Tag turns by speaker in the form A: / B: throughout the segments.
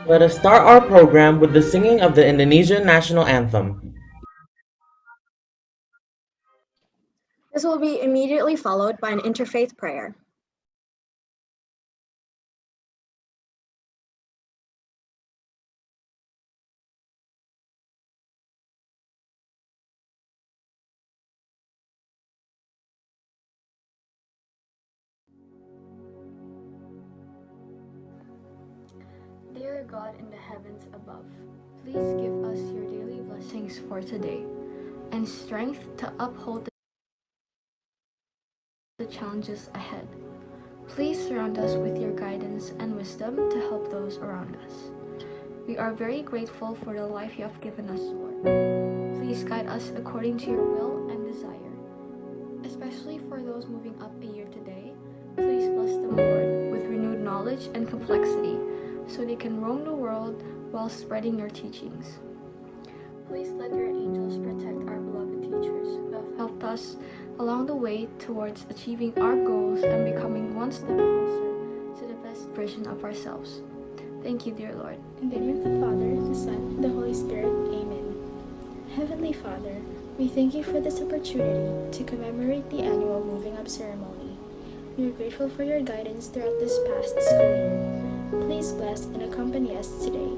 A: Let us start our program with the singing of the Indonesian national anthem.
B: This will be immediately followed by an interfaith prayer.
C: Dear God in the heavens above, please give us your daily blessings for today and strength to uphold the challenges ahead. Please surround us with your guidance and wisdom to help those around us. We are very grateful for the life you have given us, Lord. Please guide us according to your will and desire. Especially for those moving up a year today, please bless them, Lord, with renewed knowledge and complexity, so they can roam the world while spreading your teachings. Please let your angels protect our beloved teachers who have helped us along the way towards achieving our goals and becoming one step closer to the best version of ourselves. Thank you, dear Lord.
D: In the name of the Father, the Son, and the Holy Spirit. Amen. Heavenly Father, we thank you for this opportunity to commemorate the annual Moving Up ceremony. We are grateful for your guidance throughout this past school year. Please bless and accompany us today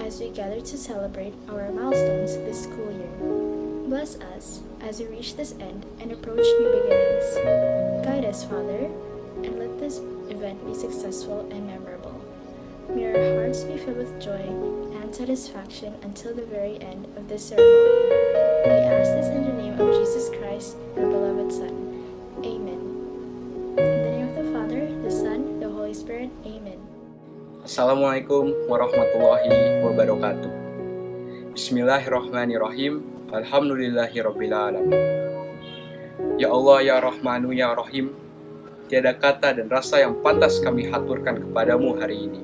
D: as we gather to celebrate our milestones this school year. Bless us as we reach this end and approach new beginnings. Guide us, Father, and let this event be successful and memorable. May our hearts be filled with joy and satisfaction until the very end of this ceremony. We ask this in the name of Jesus Christ, your beloved Son. Amen. In the name of the Father, the Son, the Holy Spirit. Amen.
E: Assalamualaikum warahmatullahi wabarakatuh. Bismillahirrahmanirrahim. Alhamdulillahirrabbilalamin. Ya Allah, ya Rahmanu, ya Rahim, tiada kata dan rasa yang pantas kami haturkan kepadamu hari ini,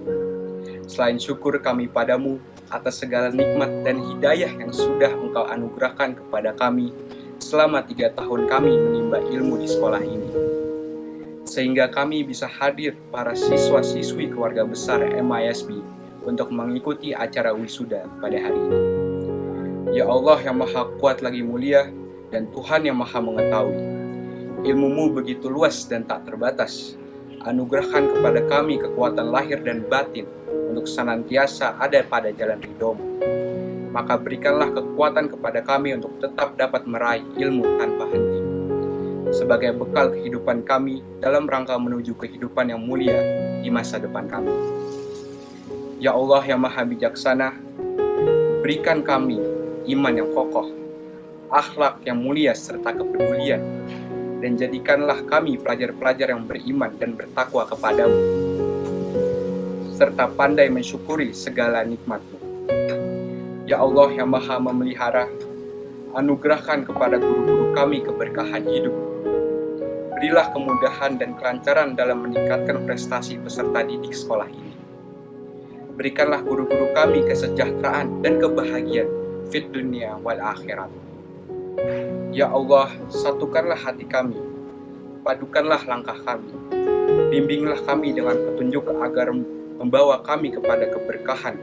E: selain syukur kami padamu atas segala nikmat dan hidayah yang sudah engkau anugerahkan kepada kami selama 3 tahun kami menimba ilmu di sekolah ini, sehingga kami bisa hadir para siswa-siswi keluarga besar MISB untuk mengikuti acara wisuda pada hari ini. Ya Allah yang maha kuat lagi mulia dan Tuhan yang maha mengetahui, ilmu-Mu begitu luas dan tak terbatas. Anugerahkan kepada kami kekuatan lahir dan batin untuk senantiasa ada pada jalan ridho-Mu. Maka berikanlah kekuatan kepada kami untuk tetap dapat meraih ilmu tanpa henti, sebagai bekal kehidupan kami dalam rangka menuju kehidupan yang mulia di masa depan kami. Ya Allah yang maha bijaksana, berikan kami iman yang kokoh, akhlak yang mulia serta kepedulian, dan jadikanlah kami pelajar-pelajar yang beriman dan bertakwa kepadamu, serta pandai mensyukuri segala nikmat-Mu. Ya Allah yang maha memelihara, anugerahkan kepada guru-guru kami keberkahan hidup. Berilah kemudahan dan kelancaran dalam meningkatkan prestasi peserta didik sekolah ini. Berikanlah guru-guru kami kesejahteraan dan kebahagiaan fit dunia wal akhirat. Ya Allah, satukanlah hati kami, padukanlah langkah kami, bimbinglah kami dengan petunjuk agar membawa kami kepada keberkahan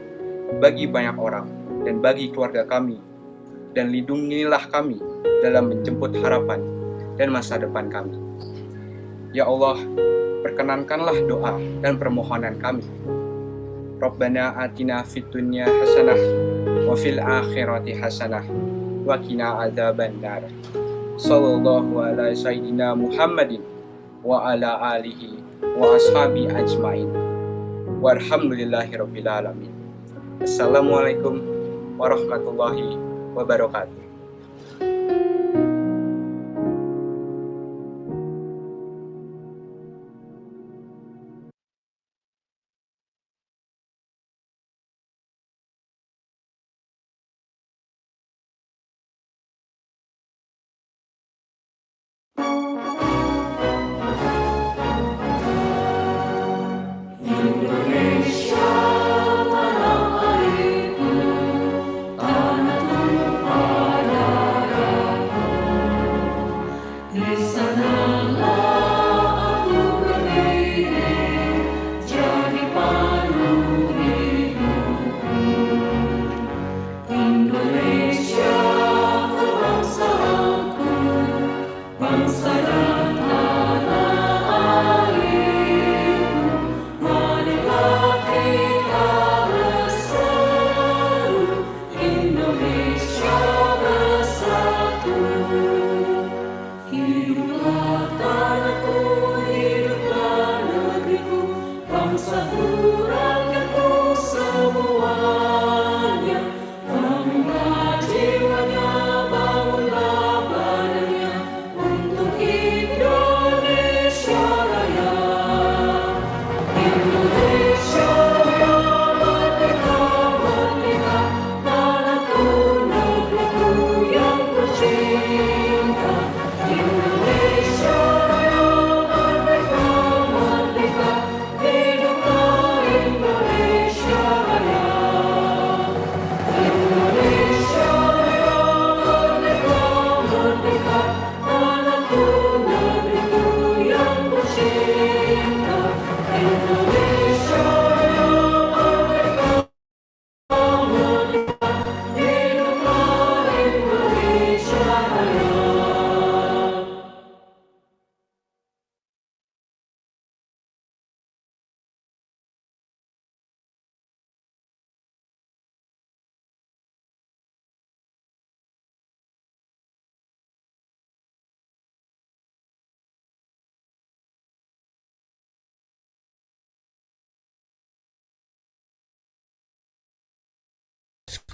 E: bagi banyak orang dan bagi keluarga kami, dan lindungilah kami dalam menjemput harapan dan masa depan kami. Ya Allah, perkenankanlah doa dan permohonan kami. Rabbana atina fid dunya hasanah wa fil akhirati hasanah wa qina adzaban nar. Sallallahu ala sayyidina Muhammadin wa ala alihi wa ashabi ajmain. Walhamdulillahirabbil alamin. Assalamualaikum warahmatullahi wabarakatuh.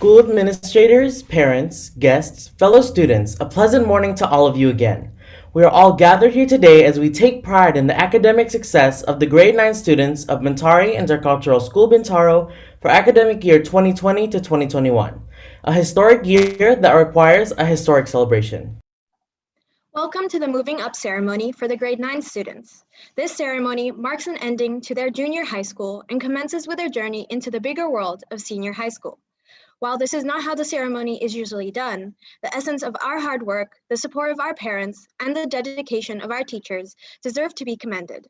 A: School administrators, parents, guests, fellow students, a pleasant morning to all of you again. We are all gathered here today as we take pride in the academic success of the grade 9 students of Mentari Intercultural School Bintaro for academic year 2020 to 2021, a historic year that requires a historic celebration.
B: Welcome to the Moving Up ceremony for the grade 9 students. This ceremony marks an ending to their junior high school and commences with their journey into the bigger world of senior high school. While this is not how the ceremony is usually done, the essence of our hard work, the support of our parents, and the dedication of our teachers deserve to be commended.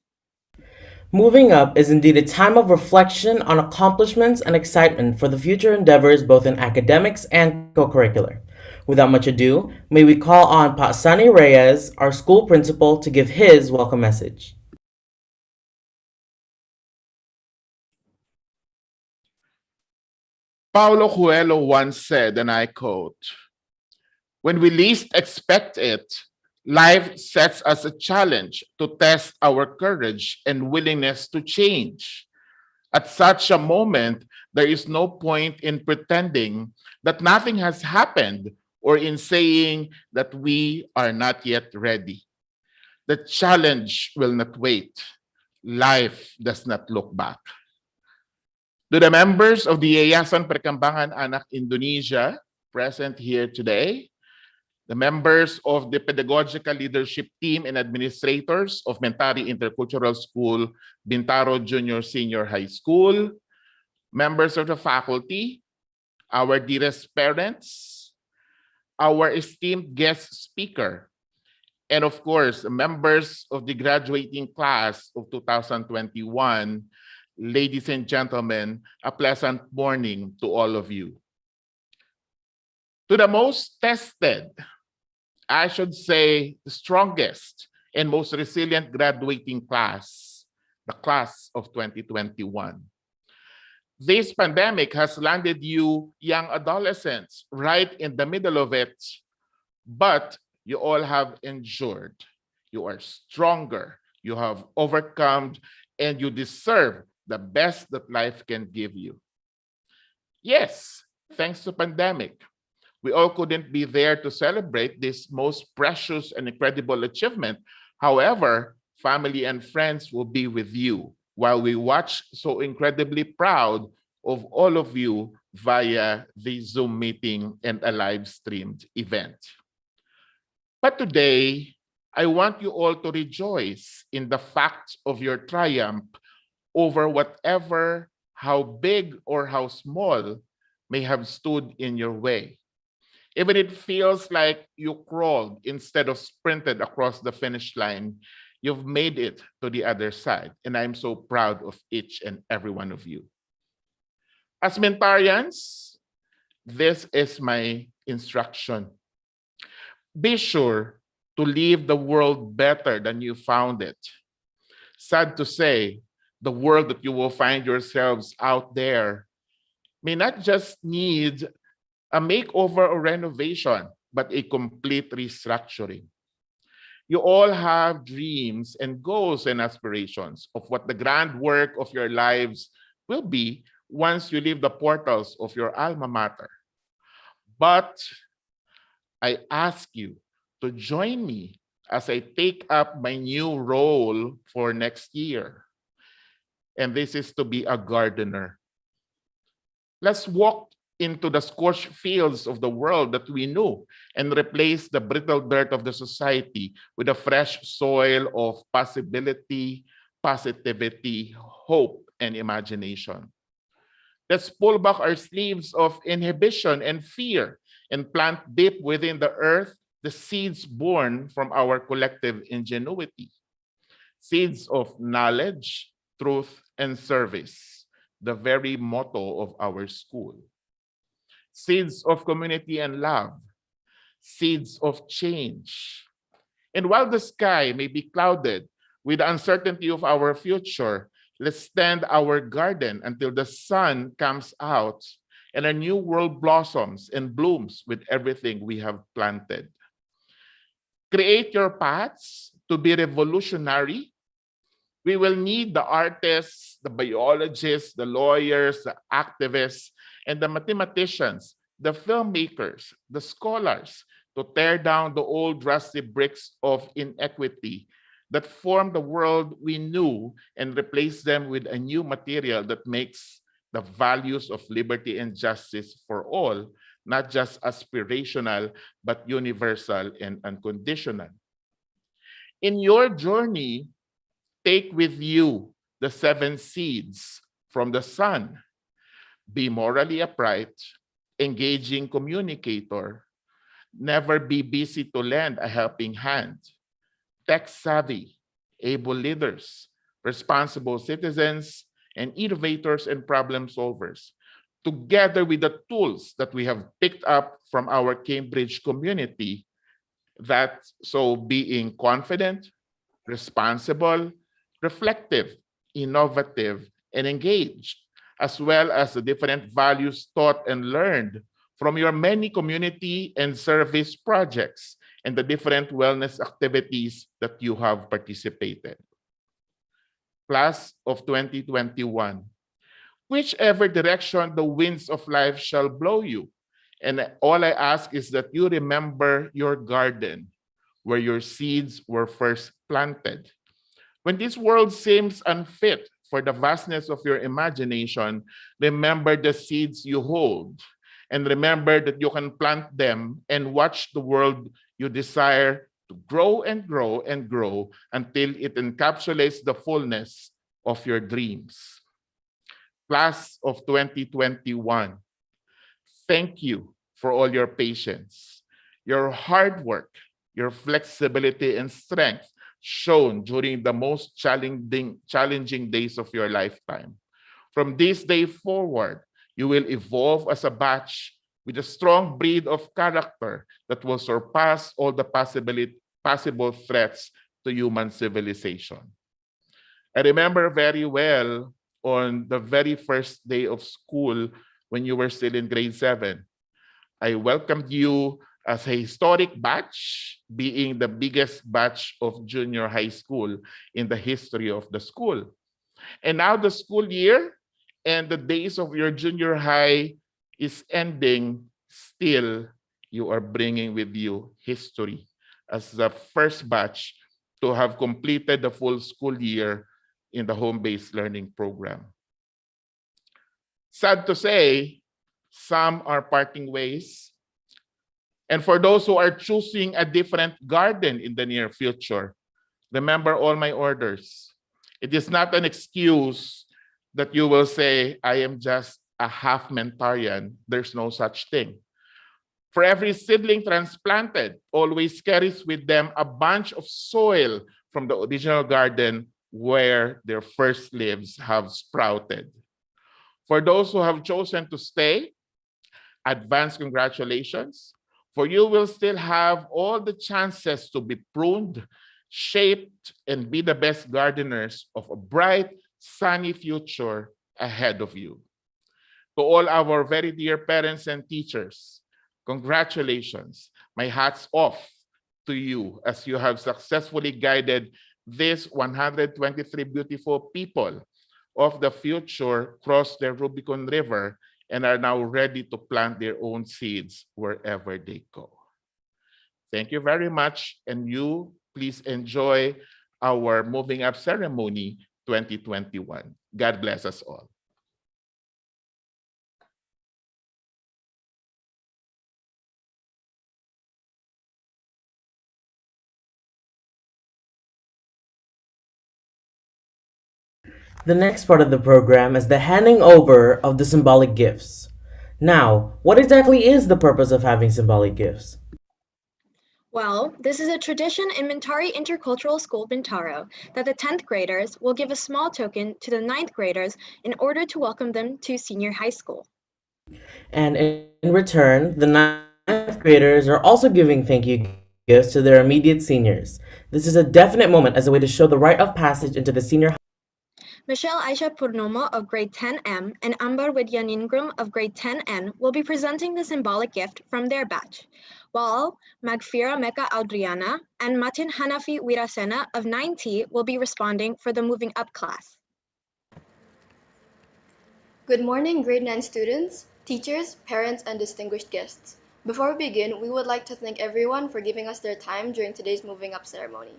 A: Moving Up is indeed a time of reflection on accomplishments and excitement for the future endeavors both in academics and co-curricular. Without much ado, may we call on Pa Sani Reyes, our school principal, to give his welcome message.
F: Paulo Coelho once said, and I quote, "When we least expect it, life sets us a challenge to test our courage and willingness to change. At such a moment, there is no point in pretending that nothing has happened or in saying that we are not yet ready. The challenge will not wait. Life does not look back." To the members of the Yayasan Perkembangan Anak Indonesia present here today, the members of the pedagogical leadership team and administrators of Mentari Intercultural School, Bintaro Junior Senior High School, members of the faculty, our dearest parents, our esteemed guest speaker, and of course, members of the graduating class of 2021, ladies and gentlemen, a pleasant morning to all of you. To the most tested, I should say the strongest and most resilient graduating class, the class of 2021. This pandemic has landed you young adolescents right in the middle of it, but you all have endured. You are stronger. You have overcome, and you deserve the best that life can give you. Yes, thanks to pandemic, we all couldn't be there to celebrate this most precious and incredible achievement. However, family and friends will be with you while we watch, so incredibly proud of all of you via the Zoom meeting and a live streamed event. But today, I want you all to rejoice in the fact of your triumph over whatever, how big or how small, may have stood in your way. Even it feels like you crawled instead of sprinted across the finish line, you've made it to the other side. And I'm so proud of each and every one of you. As mentarians, this is my instruction. Be sure to leave the world better than you found it. Sad to say, the world that you will find yourselves out there may not just need a makeover or renovation, but a complete restructuring. You all have dreams and goals and aspirations of what the grand work of your lives will be once you leave the portals of your alma mater. But I ask you to join me as I take up my new role for next year. And this is to be a gardener. Let's walk into the scorched fields of the world that we knew and replace the brittle dirt of the society with a fresh soil of possibility, positivity, hope, and imagination. Let's pull back our sleeves of inhibition and fear and plant deep within the earth the seeds born from our collective ingenuity. Seeds of knowledge, truth, and service, the very motto of our school. Seeds of community and love, seeds of change. And while the sky may be clouded with the uncertainty of our future, let's tend our garden until the sun comes out and a new world blossoms and blooms with everything we have planted. Create your paths to be revolutionary. We will need the artists, the biologists, the lawyers, the activists, and the mathematicians, the filmmakers, the scholars, to tear down the old rusty bricks of inequity that form the world we knew and replace them with a new material that makes the values of liberty and justice for all, not just aspirational, but universal and unconditional. In your journey, take with you the 7 seeds from the sun. Be morally upright, engaging communicator, never be busy to lend a helping hand, tech savvy, able leaders, responsible citizens, and innovators and problem solvers, together with the tools that we have picked up from our Cambridge community, that so being confident, responsible, reflective, innovative, and engaged, as well as the different values taught and learned from your many community and service projects and the different wellness activities that you have participated. Class of 2021, whichever direction the winds of life shall blow you, and all I ask is that you remember your garden where your seeds were first planted. When this world seems unfit for the vastness of your imagination, remember the seeds you hold, and remember that you can plant them and watch the world you desire to grow and grow and grow until it encapsulates the fullness of your dreams. Class of 2021, thank you for all your patience, your hard work, your flexibility and strength shown during the most challenging days of your lifetime. From this day forward, you will evolve as a batch with a strong breed of character that will surpass all the possible threats to human civilization. I remember very well on the very first day of school when you were still in grade 7. I welcomed you as a historic batch, being the biggest batch of junior high school in the history of the school. And now the school year and the days of your junior high is ending. Still, you are bringing with you history as the first batch to have completed the full school year in the home-based learning program. Sad to say, some are parting ways. And for those who are choosing a different garden in the near future, remember all my orders. It is not an excuse that you will say, I am just a half mentarian. There's no such thing. For every seedling transplanted, always carries with them a bunch of soil from the original garden where their first leaves have sprouted. For those who have chosen to stay, advance congratulations, for you will still have all the chances to be pruned, shaped, and be the best gardeners of a bright, sunny future ahead of you. To all our very dear parents and teachers, congratulations. My hat's off to you as you have successfully guided these 123 beautiful people of the future cross the Rubicon River and are now ready to plant their own seeds wherever they go. Thank you very much, and you please enjoy our Moving Up Ceremony 2021. God bless us all.
A: The next part of the program is the handing over of the symbolic gifts. Now, what exactly is the purpose of having symbolic gifts?
B: Well, this is a tradition in Mintari Intercultural School Bintaro that the 10th graders will give a small token to the 9th graders in order to welcome them to senior high school.
A: And in return, the ninth graders are also giving thank you gifts to their immediate seniors. This is a definite moment as a way to show the rite of passage into the senior.
B: Michelle Aisha Purnomo of grade 10M and Ambar Widyaningrum of grade 10N will be presenting the symbolic gift from their batch, while Magfira Mecca Adriana and Matin Hanafi Wirasena of 9T will be responding for the moving up class.
G: Good morning, grade 9 students, teachers, parents, and distinguished guests. Before we begin, we would like to thank everyone for giving us their time during today's moving up ceremony.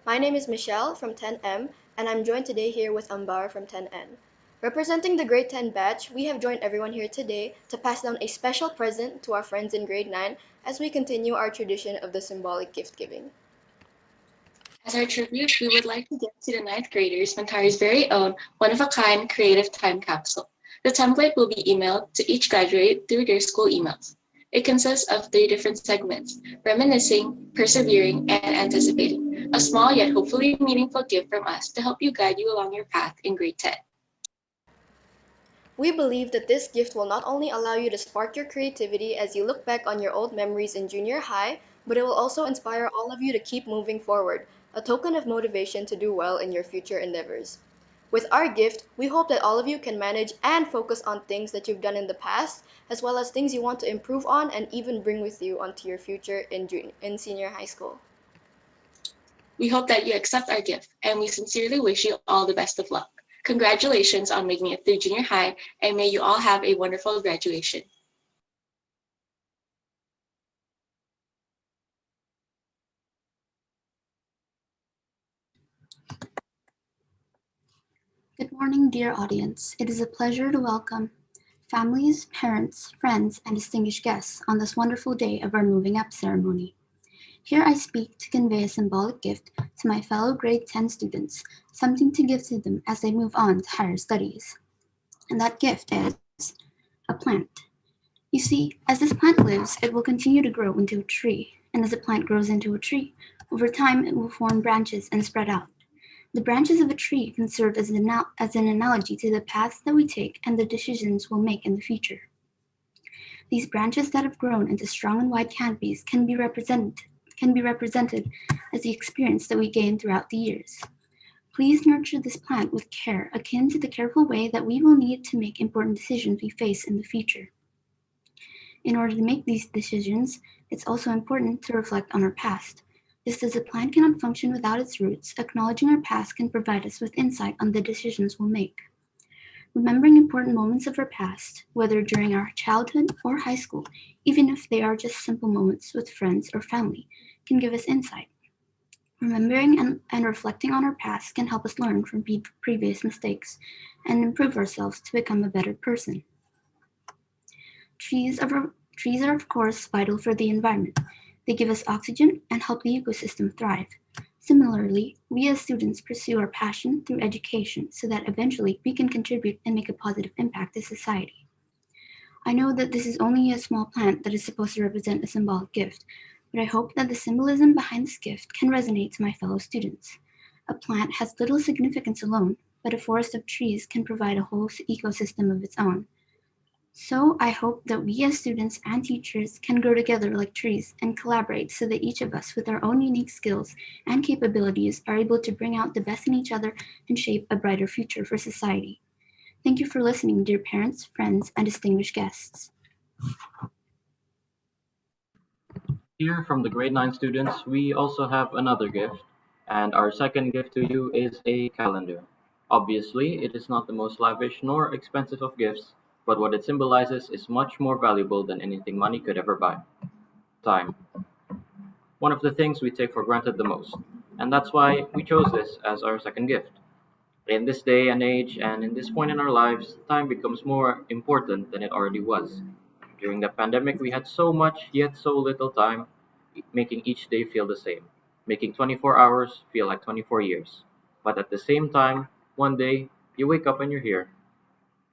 G: My name is Michelle from 10M, and I'm joined today here with Ambar from 10N. Representing the grade 10 batch, we have joined everyone here today to pass down a special present to our friends in grade 9 as we continue our tradition of the symbolic gift giving.
H: As our tribute, we would like to give to the 9th graders Mantari's very own one-of-a-kind creative time capsule. The template will be emailed to each graduate through their school emails. It consists of 3 different segments: reminiscing, persevering, and anticipating. A small yet hopefully meaningful gift from us to help you guide you along your path in grade 10.
G: We believe that this gift will not only allow you to spark your creativity as you look back on your old memories in junior high, but it will also inspire all of you to keep moving forward, a token of motivation to do well in your future endeavors. With our gift, we hope that all of you can manage and focus on things that you've done in the past, as well as things you want to improve on and even bring with you onto your future in senior high school.
H: We hope that you accept our gift, and we sincerely wish you all the best of luck. Congratulations on making it through junior high, and may you all have a wonderful graduation.
I: Good morning, dear audience. It is a pleasure to welcome families, parents, friends, and distinguished guests on this wonderful day of our moving up ceremony. Here I speak to convey a symbolic gift to my fellow grade 10 students, something to give to them as they move on to higher studies. And that gift is a plant. You see, as this plant lives, it will continue to grow into a tree. And as a plant grows into a tree, over time it will form branches and spread out. The branches of a tree can serve as an analogy to the paths that we take and the decisions we'll make in the future. These branches that have grown into strong and wide canopies can be represented as the experience that we gain throughout the years. Please nurture this plant with care, akin to the careful way that we will need to make important decisions we face in the future. In order to make these decisions, it's also important to reflect on our past. Just as a plant cannot function without its roots, acknowledging our past can provide us with insight on the decisions we'll make. Remembering important moments of our past, whether during our childhood or high school, even if they are just simple moments with friends or family, can give us insight. Remembering and reflecting on our past can help us learn from previous mistakes and improve ourselves to become a better person. Trees are, of course, vital for the environment. They give us oxygen and help the ecosystem thrive. Similarly, we as students pursue our passion through education so that eventually we can contribute and make a positive impact to society. I know that this is only a small plant that is supposed to represent a symbolic gift, but I hope that the symbolism behind this gift can resonate to my fellow students. A plant has little significance alone, but a forest of trees can provide a whole ecosystem of its own. So I hope that we as students and teachers can grow together like trees and collaborate so that each of us with our own unique skills and capabilities are able to bring out the best in each other and shape a brighter future for society. Thank you for listening, dear parents, friends, and distinguished guests.
J: Here from the grade 9 students, we also have another gift, and our second gift to you is a calendar. Obviously, it is not the most lavish nor expensive of gifts, but what it symbolizes is much more valuable than anything money could ever buy. Time. One of the things we take for granted the most, and that's why we chose this as our second gift. In this day and age, and in this point in our lives, time becomes more important than it already was. During the pandemic, we had so much, yet so little time, making each day feel the same, making 24 hours feel like 24 years. But at the same time, one day, you wake up and you're here.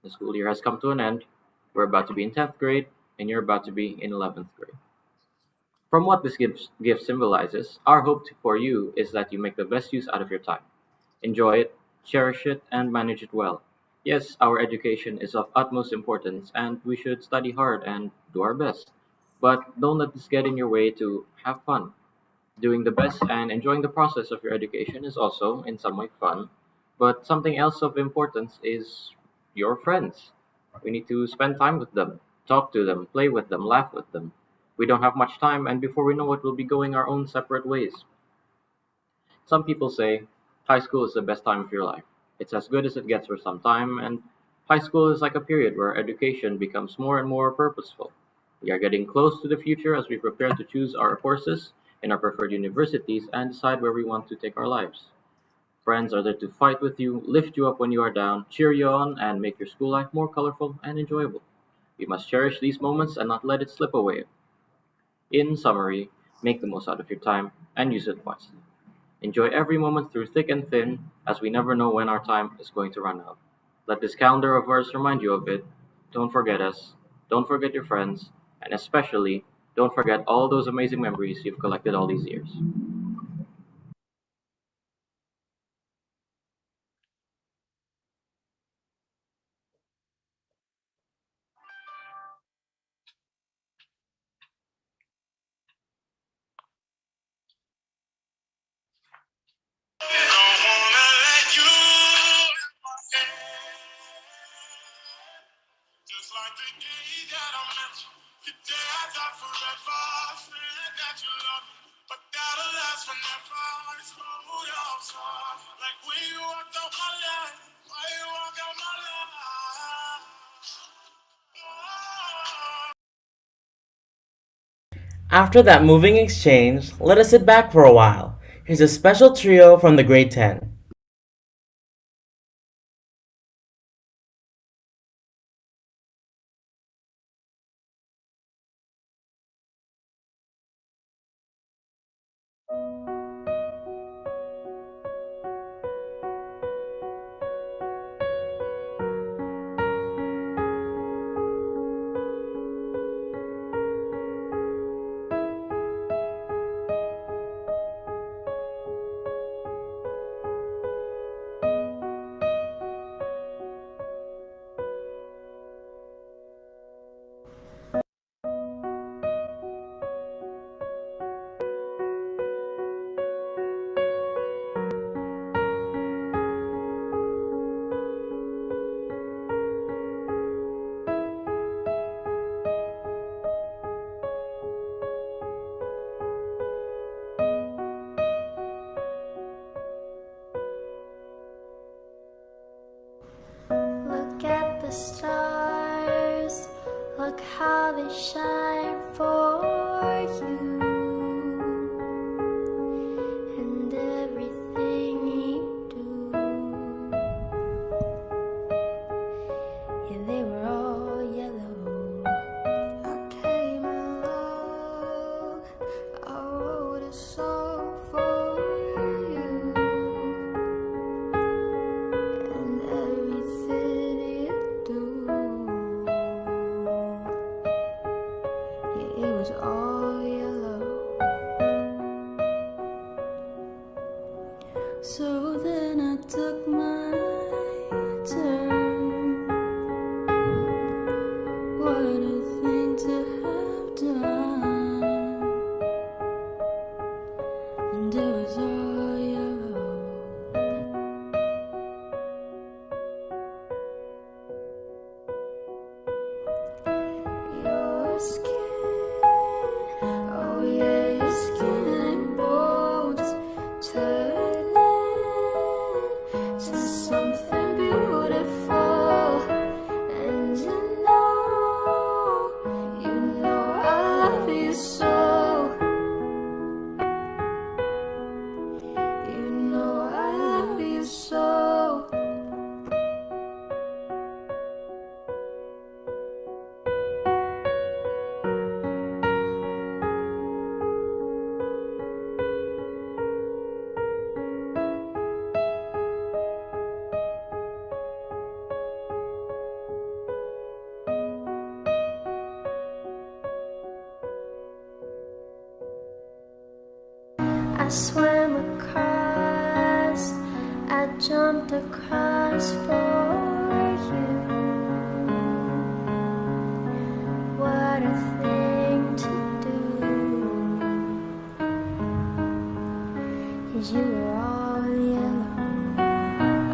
J: The school year has come to an end. We're about to be in 10th grade, and you're about to be in 11th grade. From what this gift symbolizes, our hope for you is that you make the best use out of your time. Enjoy it, cherish it, and manage it well. Yes, our education is of utmost importance, and we should study hard and do our best. But don't let this get in your way to have fun. Doing the best and enjoying the process of your education is also, in some way, fun. But something else of importance is your friends. We need to spend time with them, talk to them, play with them, laugh with them. We don't have much time, and before we know it, we'll be going our own separate ways. Some people say high school is the best time of your life. It's as good as it gets for some time, and high school is like a period where education becomes more and more purposeful. We are getting close to the future as we prepare to choose our courses in our preferred universities and decide where we want to take our lives. Friends are there to fight with you, lift you up when you are down, cheer you on, and make your school life more colorful and enjoyable. We must cherish these moments and not let it slip away. In summary, make the most out of your time and use it wisely. Enjoy every moment through thick and thin, as we never know when our time is going to run out. Let this calendar of ours remind you of it. Don't forget us, don't forget your friends, and especially, don't forget all those amazing memories you've collected all these years.
K: Just like the day that I met you, the day I thought forever, said that you love me, but that'll last forever. It's cold outside, like when you walked out my life, why you walk out my life? Oh.
A: After that moving exchange, let us sit back for a while. Here's a special trio from the grade 10.
C: stars, look how they shine for you. And everything you do, yeah, they were all yellow. I came along, I wrote a song for you. And everything you do, yeah, it was all yellow. So then I took my turn. What a thing to have done. And it was all yellow. Your skin, oh yeah, your skin and bones turning to something beautiful. And you know I love you so. You know I love you so. I swam across, I jumped across for you. What a thing to do, 'cause you were all yellow.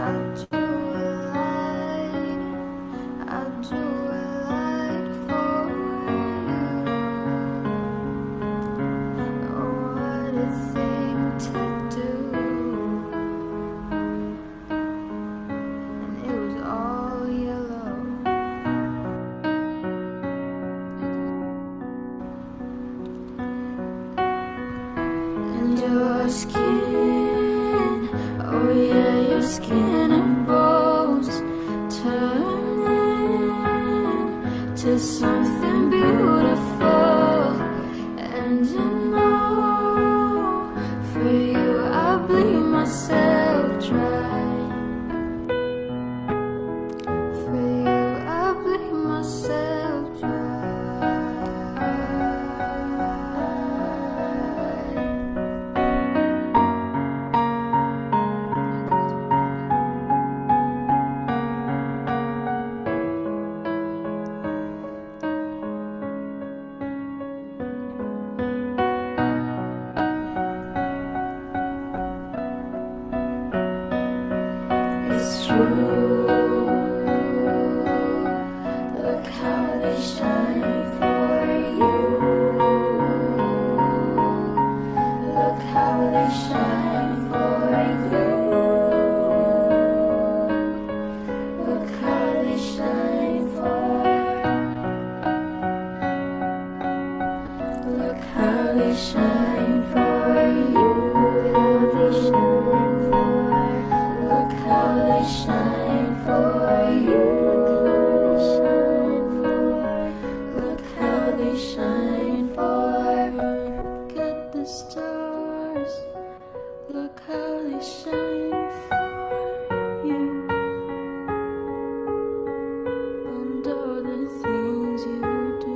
C: I drew a line, I drew a line for you. Oh, what a thing to do, and it was all yellow. And your skin, oh yeah, your skin and bones turning to something beautiful. And you know, for you I bleed myself dry. For you I bleed myself dry. It's true. Look how they shine for you. Look how they shine for you. Look how they shine for. Look how they shine for you. How they shine for. Look how they shine for you. Look how they shine for. Look at the stars. Look how they shine for you. And all the things you do.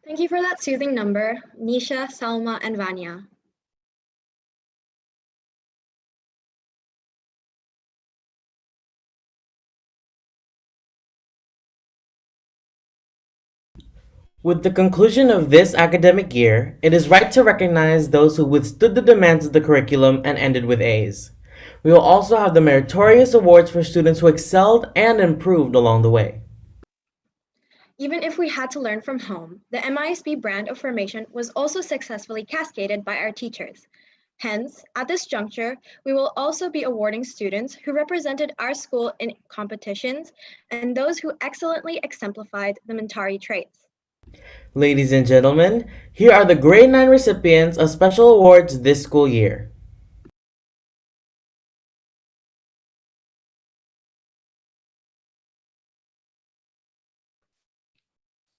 B: Thank you for that soothing number, Nisha, Salma, and Vanya.
A: With the conclusion of this academic year, it is right to recognize those who withstood the demands of the curriculum and ended with A's. We will also have the meritorious awards for students who excelled and improved along the way.
B: Even if we had to learn from home, the MISB brand of formation was also successfully cascaded by our teachers. Hence, at this juncture, we will also be awarding students who represented our school in competitions and those who excellently exemplified the Mentari traits.
A: Ladies and gentlemen, here are the grade 9 recipients of special awards this school year.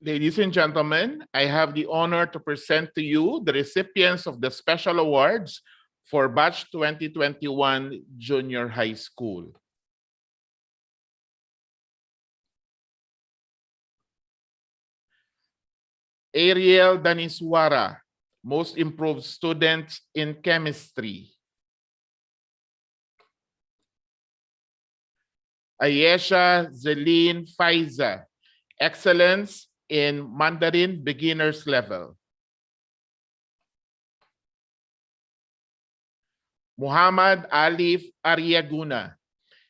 F: Ladies and gentlemen, I have the honor to present to you the recipients of the special awards for Batch 2021 Junior High School. Ariel Daniswara, Most Improved Student in Chemistry. Ayesha Zeline Faiza, Excellence in Mandarin Beginners Level. Muhammad Alif Ariaguna,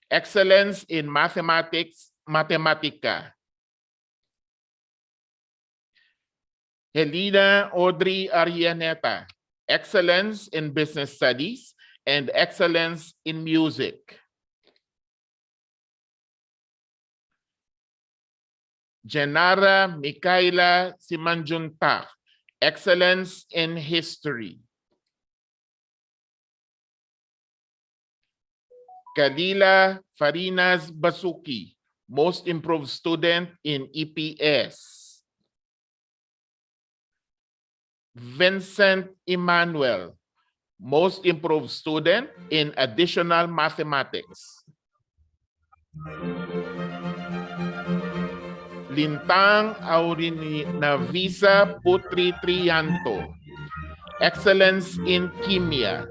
F: Excellence in Mathematics, Mathematica. Helena Audrey Arianeta, Excellence in Business Studies and Excellence in Music. Jenara Mikaela Simanjuntak, Excellence in History. Kalila Farinas Basuki, Most Improved Student in EPS. Vincent Emmanuel, Most Improved Student in Additional Mathematics. Lintang Aurinavisa Putri Trianto, Excellence in Kimia.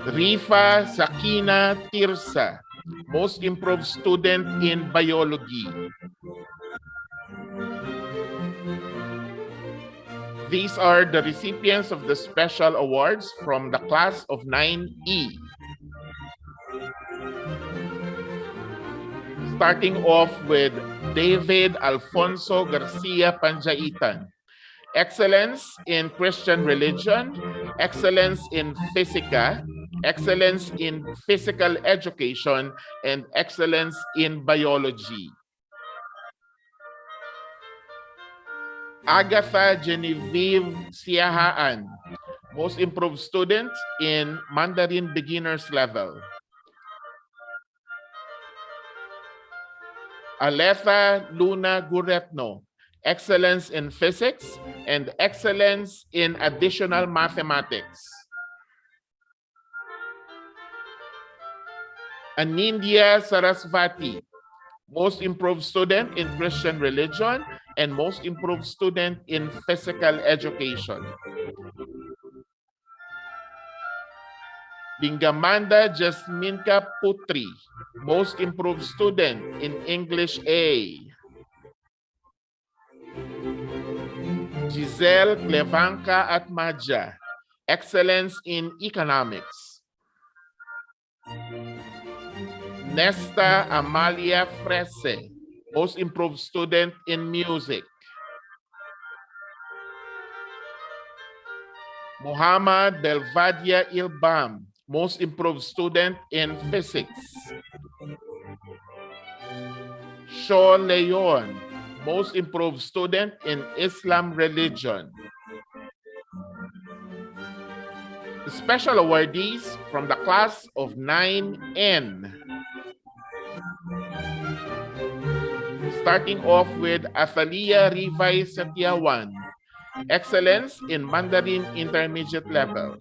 F: Rifa Sakina Tirsa, Most Improved Student in Biology. These are the recipients of the special awards from the class of 9E. Starting off with David Alfonso Garcia Panjaitan, Excellence in Christian Religion, Excellence in Physica, Excellence in Physical Education, and Excellence in Biology. Agatha Genevieve Siahaan, Most Improved Student in Mandarin Beginners Level. Aletha Luna Guretno, Excellence in Physics and Excellence in Additional Mathematics. Anindya Sarasvati, Most Improved Student in Christian Religion and Most Improved Student in Physical Education. Lingamanda Jasminka Putri, Most Improved Student in English A. Giselle Clevanca Atmaja, Excellence in Economics. Nesta Amalia Frese, Most Improved Student in Music. Muhammad Belvadia Ilbam, Most Improved Student in Physics. Shaw Leon, Most Improved Student in Islam Religion. The special awardees from the class of 9N. Starting off with Athalia Rivay Satyawan, Excellence in Mandarin Intermediate Level.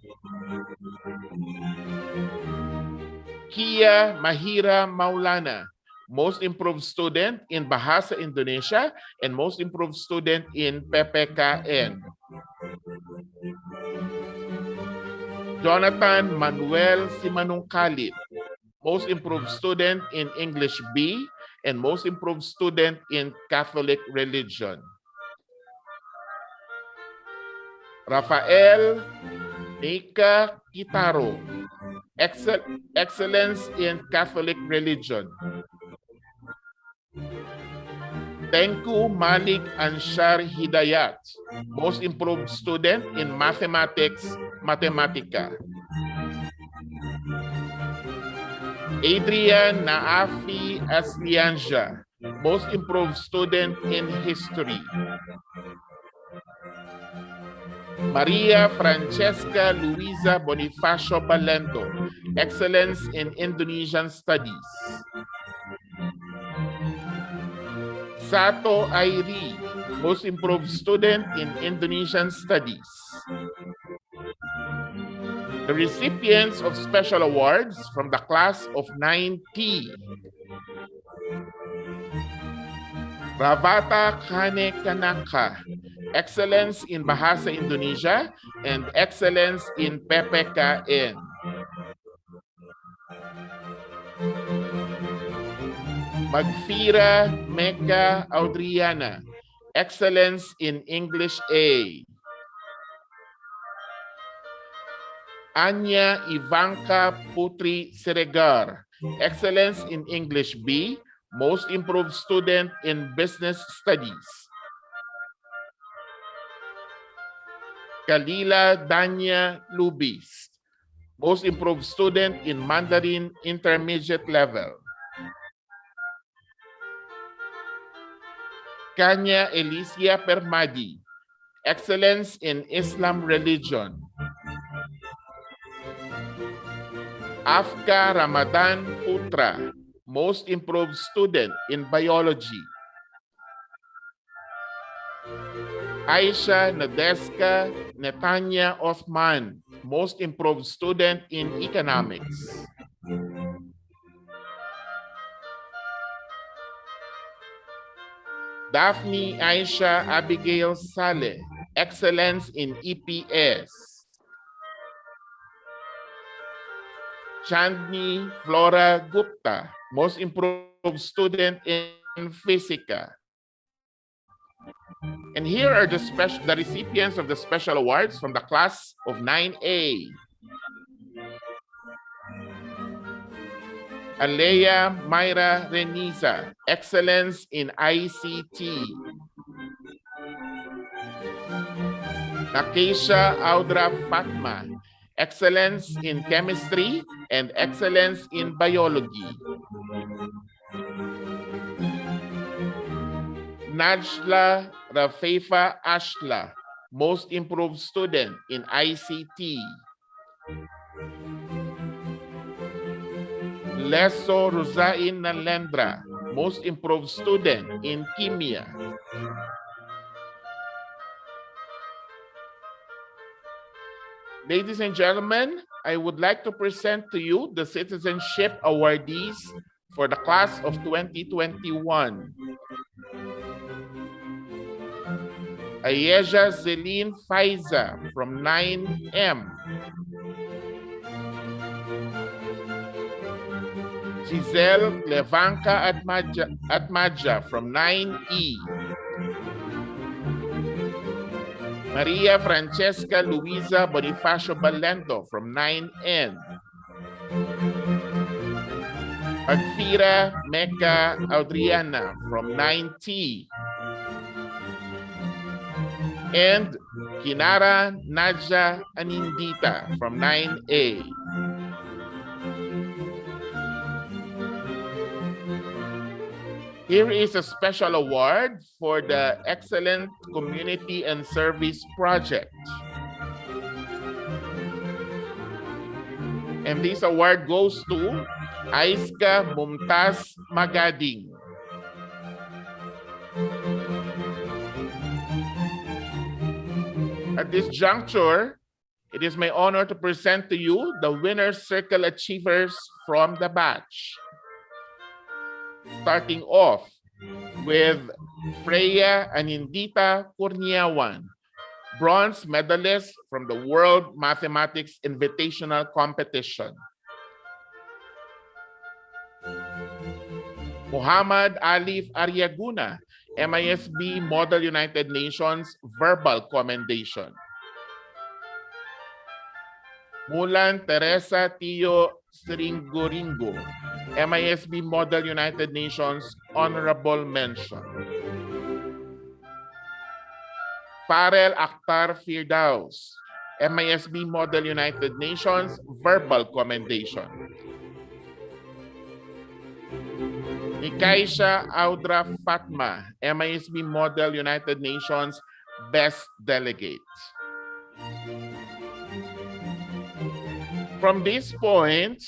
F: Kia Mahira Maulana, Most Improved Student in Bahasa Indonesia and Most Improved Student in PPKN. Jonathan Manuel Simanungkalit, Most Improved Student in English B and Most Improved Student in Catholic Religion. Rafael Nika Kitaro, Excellence in Catholic Religion. Tengku Malik Anshar Hidayat, most improved student in mathematics, Mathematica. Adrian Naafi Aslianja, most improved student in history. Maria Francesca Luisa Bonifacio Balento, excellence in Indonesian studies. Sato Airi, most improved student in Indonesian studies. The recipients of special awards from the class of 9T. Ravata Kane Kanaka, excellence in Bahasa Indonesia and excellence in PPKN. Magfira Mecca Audriana, excellence in English A. Anya Ivanka Putri Siregar, excellence in English B, most improved student in business studies. Kalila Danya Lubis, most improved student in Mandarin intermediate level. Kanya Alicia Permadi, excellence in Islam religion. Afka Ramadan Putra, most improved student in biology. Aisha Nadeska Netanya Osman, most improved student in economics. Daphne Aisha Abigail Saleh, excellence in EPS. Chandni Flora Gupta, most improved student in Physica. And here are the recipients of the special awards from the class of 9A. Alea Myra Reniza, excellence in ICT. Nakesha Audra Fatma, excellence in chemistry and excellence in biology. Najla Rafefa Ashla, most improved student in ICT. Leso Rosain Nalendra, most improved student in Kimia. Ladies and gentlemen, I would like to present to you the citizenship awardees for the class of 2021. Ayeja Celine Faiza from 9M. Giselle Levanka Atmaja from 9E. Maria Francesca Luisa Bonifacio Balento from 9N. Agfira Mecca Audriana from 9T. And Kinara Naja Anindita from 9A. Here is a special award for the Excellent Community and Service Project. And this award goes to Aiska Mumtaz Magading. At this juncture, it is my honor to present to you the Winner's Circle Achievers from the batch. Starting off with Freya Anindita Kurniawan, bronze medalist from the World Mathematics Invitational Competition. Muhammad Alif Aryaguna, MISB Model United Nations Verbal Commendation. Mulan Teresa Tio Stringoringo, MISB Model United Nations Honorable Mention. Farel Akhtar Firdaus, MISB Model United Nations Verbal Commendation. Nikaisha Audra Fatma, MISB Model United Nations Best Delegate. From this point,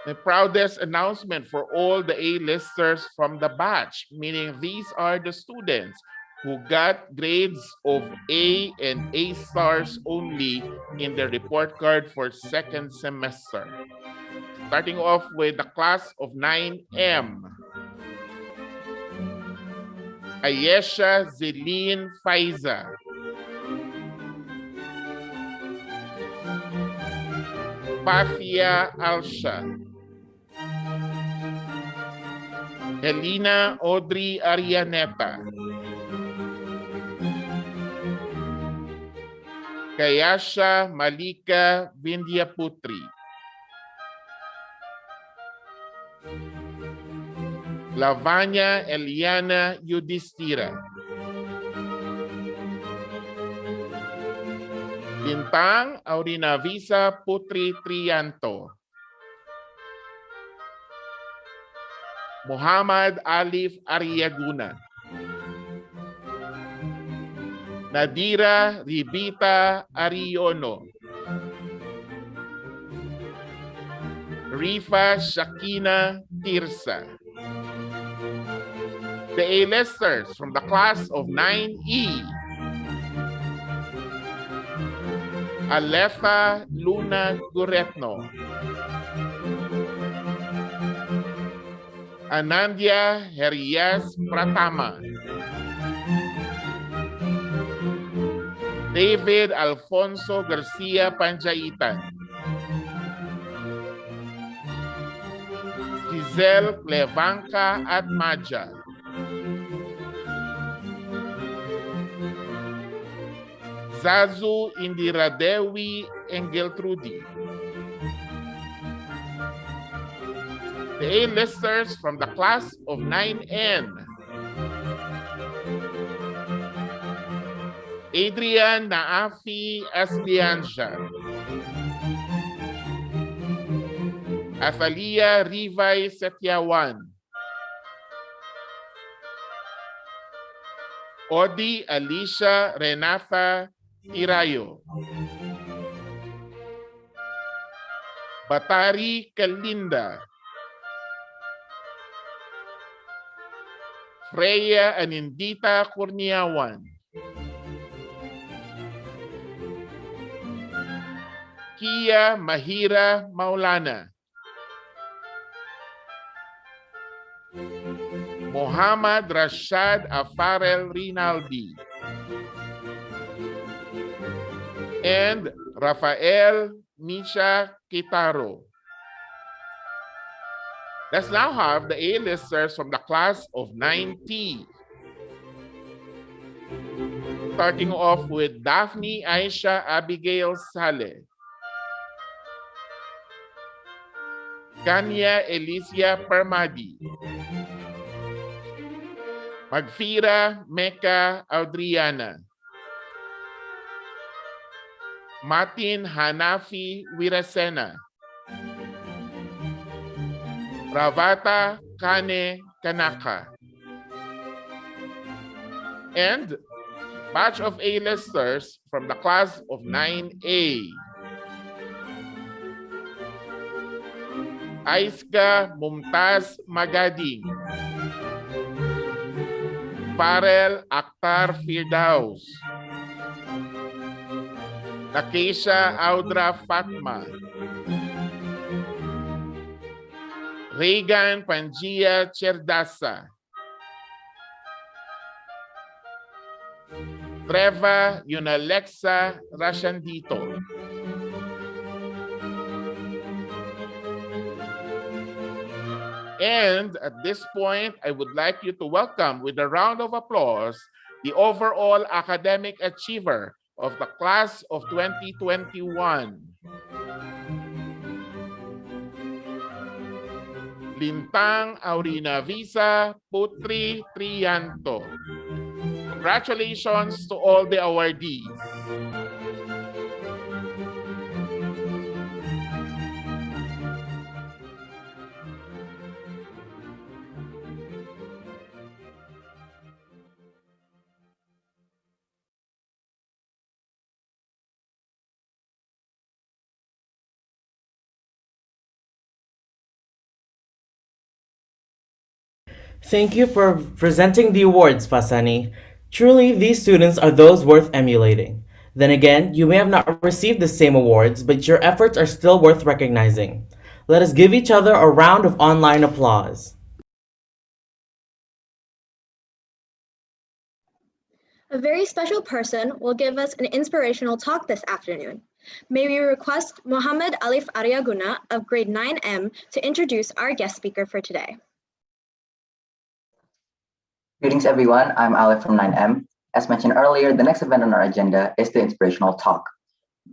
F: the proudest announcement for all the A-listers from the batch, meaning these are the students who got grades of A and A stars only in their report card for second semester. Starting off with the class of 9M. Ayesha Zelin Faiza. Pafia Alsha. Helena Audrey Arianeta. Kayasha Malika Vindyaputri. Lavanya Eliana Yudhistira. Lintang Aurina Visa Putri Trianto. Muhammad Alif Ariaguna. Nadira Ribita Ariono. Rifa Shakina Tirsa. The A-listers from the class of 9E. Alefa Luna Guretno. Anandya Herias Pratama. David Alfonso Garcia Panjaitan. Giselle Levanka Atmaja. Zazu Indiradewi Engeltrudi. The A-listers from the class of 9N. Adrian Naafi Aslianja. Athalia Rivay Setyawan. Odi Alicia Renafa Tirayo. Batari Kalinda. Freya Anindita Kurniawan. Kia Mahira Maulana. Muhammad Rashad Afarel Rinaldi. And Rafael Misha Kitaro. Let's now have the A-listers from the class of 9T. Starting off with Daphne Aisha Abigail Saleh. Kanya Alicia Permadi. Magfira Mecca Audriana. Martin Hanafi Wirasena. Ravata Kane Kanaka. And batch of A-listers from the class of 9A. Aiska Mumtaz Magading. Farel Akhtar Firdaus. Nakesha Audra Fatma. Regan Pangia Cherdasa. Treva Yunalexa Rashandito. And at this point, I would like you to welcome with a round of applause the overall academic achiever of the class of 2021. Lintang Aurina Visa Putri Trianto. congratulations to all the awardees.
A: Thank you for presenting the awards, Fasani. Truly, these students are those worth emulating. Then again, you may have not received the same awards, but your efforts are still worth recognizing. Let us give each other a round of online applause.
B: A very special person will give us an inspirational talk this afternoon. May we request Mohammed Alif Aryaguna of grade 9M to introduce our guest speaker for today.
L: Greetings everyone, I'm Alif from 9M. As mentioned earlier, the next event on our agenda is the inspirational talk.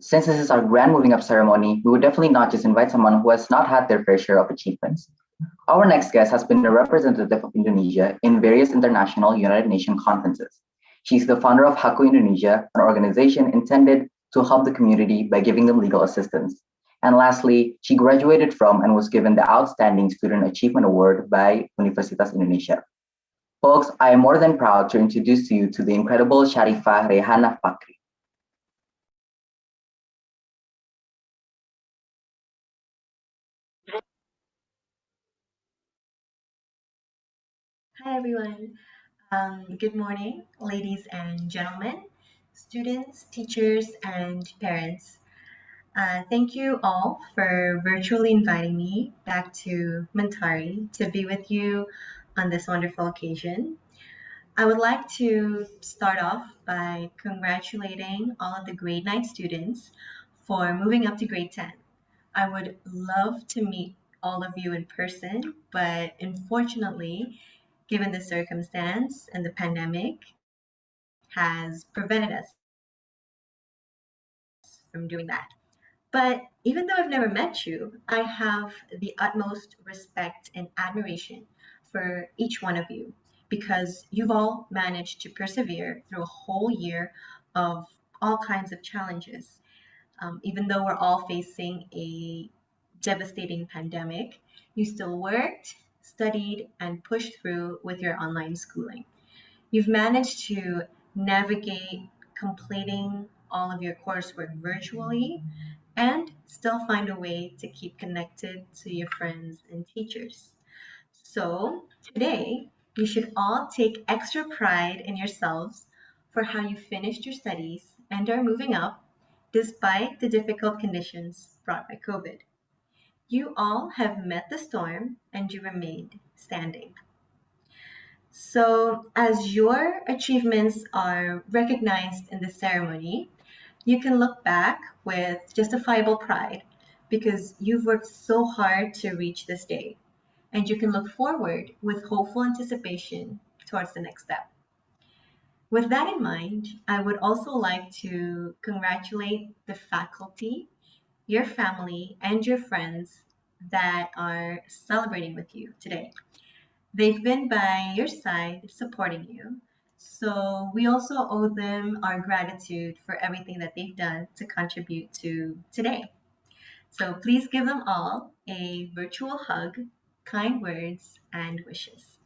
L: Since this is our grand moving up ceremony, we would definitely not just invite someone who has not had their fair share of achievements. Our next guest has been a representative of Indonesia in various international United Nations conferences. She's the founder of Haku Indonesia, an organization intended to help the community by giving them legal assistance. And lastly, she graduated from and was given the Outstanding Student Achievement Award by Universitas Indonesia. Folks, I am more than proud to introduce you to the incredible Sharifah Rehana Fakri.
M: Hi everyone. Good morning, ladies and gentlemen, students, teachers, and parents. Thank you all for virtually inviting me back to Mentari to be with you on this wonderful occasion. I would like to start off by congratulating all of the grade 9 students for moving up to grade 10. I would love to meet all of you in person, but unfortunately, given the circumstance and the pandemic, has prevented us from doing that. But even though I've never met you, I have the utmost respect and admiration for each one of you because you've all managed to persevere through a whole year of all kinds of challenges. Even though we're all facing a devastating pandemic, you still worked, studied, and pushed through with your online schooling. You've managed to navigate completing all of your coursework virtually and still find a way to keep connected to your friends and teachers. So, today, you should all take extra pride in yourselves for how you finished your studies and are moving up despite the difficult conditions brought by COVID. You all have met the storm and you remained standing. So, as your achievements are recognized in the ceremony, you can look back with justifiable pride because you've worked so hard to reach this day, and you can look forward with hopeful anticipation towards the next step. With that in mind, I would also like to congratulate the faculty, your family, and your friends that are celebrating with you today. They've been by your side supporting you. So we also owe them our gratitude for everything that they've done to contribute to today. So please give them all a virtual hug, kind words, and wishes.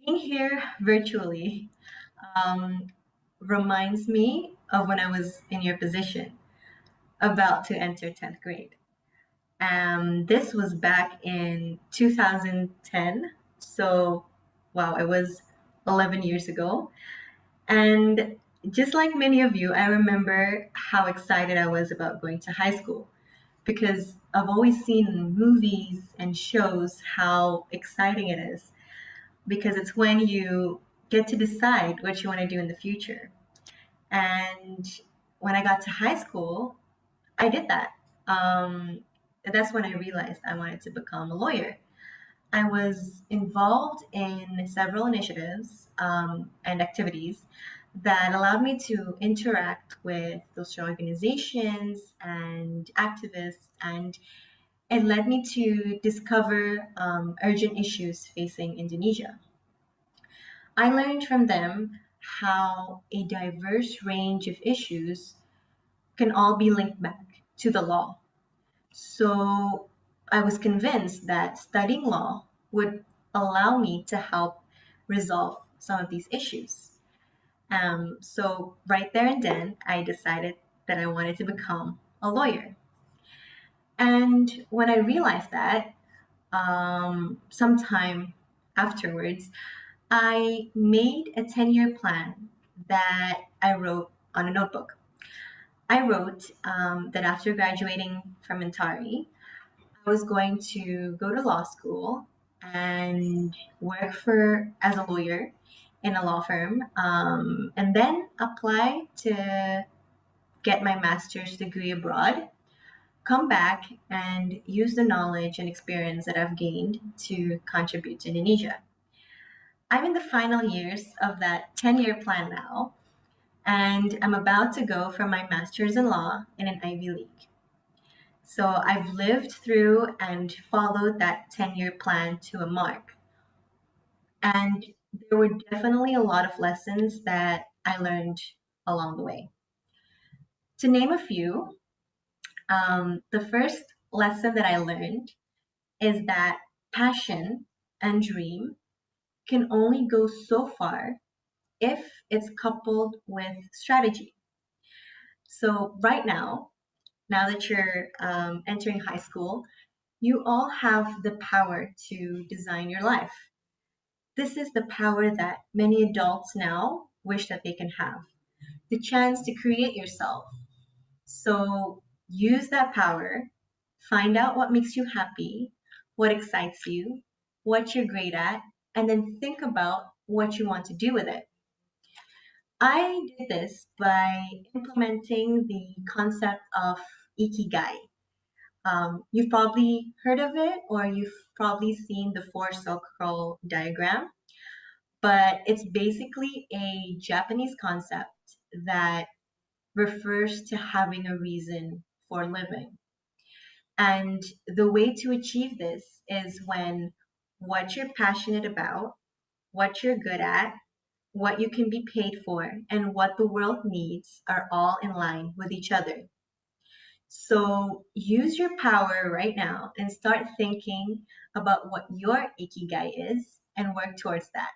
M: Being here virtually um, reminds me of when I was in your position, about to enter 10th grade. This was back in 2010. So, wow, it was 11 years ago. And just like many of you, I remember how excited I was about going to high school because I've always seen in movies and shows how exciting it is because it's when you get to decide what you want to do in the future. And when I got to high school, I did that. And that's when I realized I wanted to become a lawyer. I was involved in several initiatives and activities that allowed me to interact with social organizations and activists, and it led me to discover urgent issues facing Indonesia. I learned from them how a diverse range of issues can all be linked back to the law. So I was convinced that studying law would allow me to help resolve some of these issues. So right there and then, I decided that I wanted to become a lawyer. And when I realized that, sometime afterwards, I made a 10-year plan that I wrote on a notebook. I wrote that after graduating from Intari, I was going to go to law school and work for as a lawyer in a law firm, and then apply to get my master's degree abroad, come back and use the knowledge and experience that I've gained to contribute to Indonesia. I'm in the final years of that 10-year plan now, and I'm about to go for my master's in law in an Ivy League. So I've lived through and followed that 10-year plan to a mark. And there were definitely a lot of lessons that I learned along the way. To name a few, the first lesson that I learned is that passion and dream can only go so far if it's coupled with strategy. So, right now that you're entering high school, you all have the power to design your life. This is the power that many adults now wish that they can have, the chance to create yourself. So use that power, find out what makes you happy, what excites you, what you're great at, and then think about what you want to do with it. I did this by implementing the concept of ikigai. You've probably heard of it, or you've probably seen the four circle diagram, but it's basically a Japanese concept that refers to having a reason for living. And the way to achieve this is when what you're passionate about, what you're good at, what you can be paid for, and what the world needs are all in line with each other. So use your power right now and start thinking about what your ikigai is and work towards that.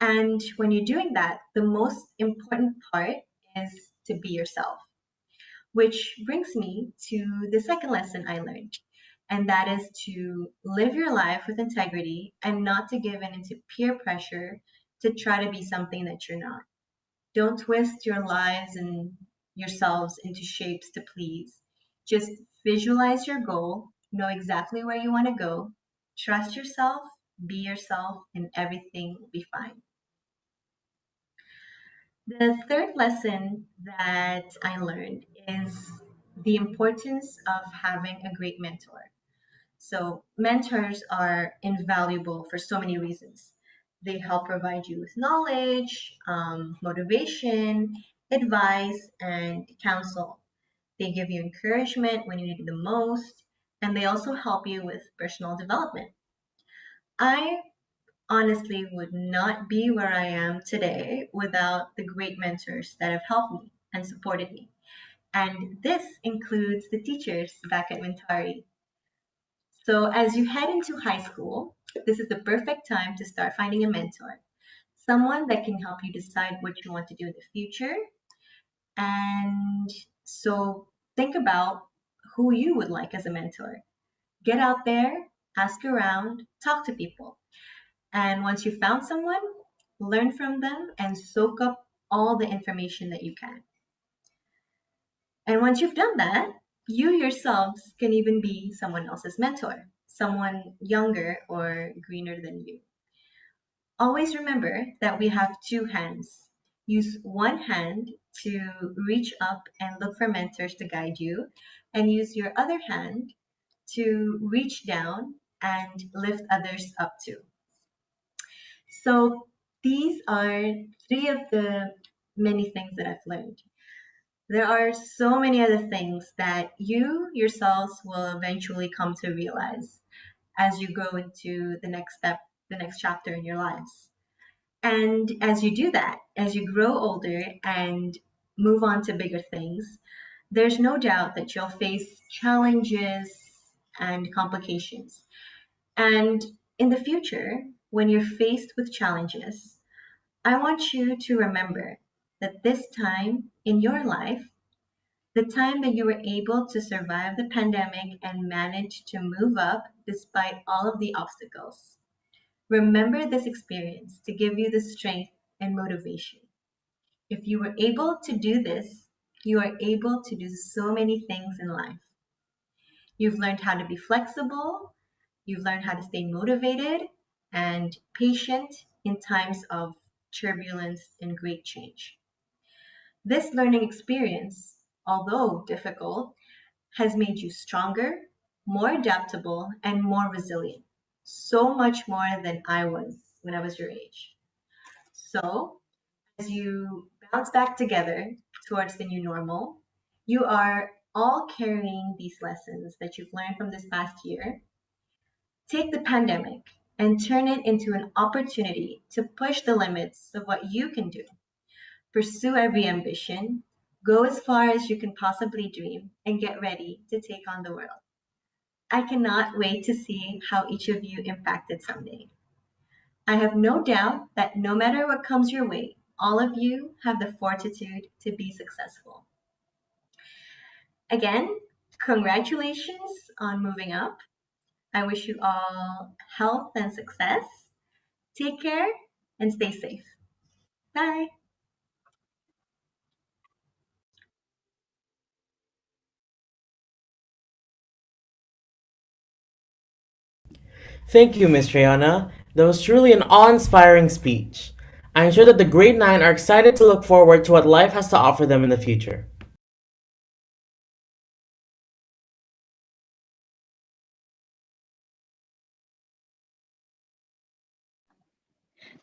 M: And when you're doing that, the most important part is to be yourself, which brings me to the second lesson I learned, and that is to live your life with integrity and not to give in into peer pressure to try to be something that you're not. Don't twist your lives and yourselves into shapes to please. Just visualize your goal, know exactly where you want to go, trust yourself, be yourself, and everything will be fine. The third lesson that I learned is the importance of having a great mentor. So, mentors are invaluable for so many reasons. They help provide you with knowledge, motivation, advice, and counsel. They give you encouragement when you need it the most, and they also help you with personal development. I honestly would not be where I am today without the great mentors that have helped me and supported me. And this includes the teachers back at Mentari. So as you head into high school, this is the perfect time to start finding a mentor, someone that can help you decide what you want to do in the future. And so think about who you would like as a mentor. Get out there, ask around, talk to people. And once you've found someone, learn from them and soak up all the information that you can. And once you've done that, you yourselves can even be someone else's mentor, someone younger or greener than you. Always remember that we have two hands. Use one hand to reach up and look for mentors to guide you, and use your other hand to reach down and lift others up too. So these are three of the many things that I've learned. There are so many other things that you yourselves will eventually come to realize as you go into the next step, the next chapter in your lives. And as you do that, as you grow older and move on to bigger things, there's no doubt that you'll face challenges and complications. And in the future, when you're faced with challenges, I want you to remember that this time in your life, the time that you were able to survive the pandemic and manage to move up despite all of the obstacles, remember this experience to give you the strength and motivation. If you were able to do this, you are able to do so many things in life. You've learned how to be flexible, you've learned how to stay motivated and patient in times of turbulence and great change. This learning experience, although difficult, has made you stronger, more adaptable, and more resilient. So much more than I was when I was your age. So, as you bounce back together towards the new normal, you are all carrying these lessons that you've learned from this past year. Take the pandemic and turn it into an opportunity to push the limits of what you can do. Pursue every ambition, go as far as you can possibly dream, and get ready to take on the world. I cannot wait to see how each of you impacted someday. I have no doubt that no matter what comes your way, all of you have the fortitude to be successful. Again, congratulations on moving up. I wish you all health and success. Take care and stay safe. Bye.
A: Thank you, Miss Triana. That was truly an awe-inspiring speech. I'm sure that the grade 9 are excited to look forward to what life has to offer them in the future.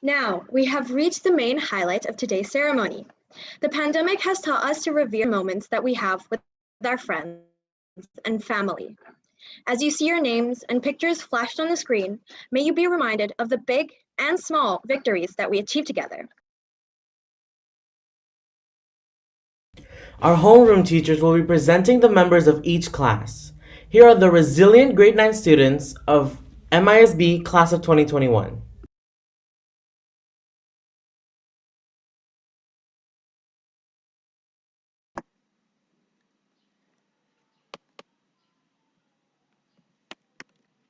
B: Now, we have reached the main highlight of today's ceremony. The pandemic has taught us to revere moments that we have with our friends and family. As you see your names and pictures flashed on the screen, may you be reminded of the big and small victories that we achieved together.
A: Our homeroom teachers will be presenting the members of each class. Here are the resilient grade 9 students of MISB class of 2021.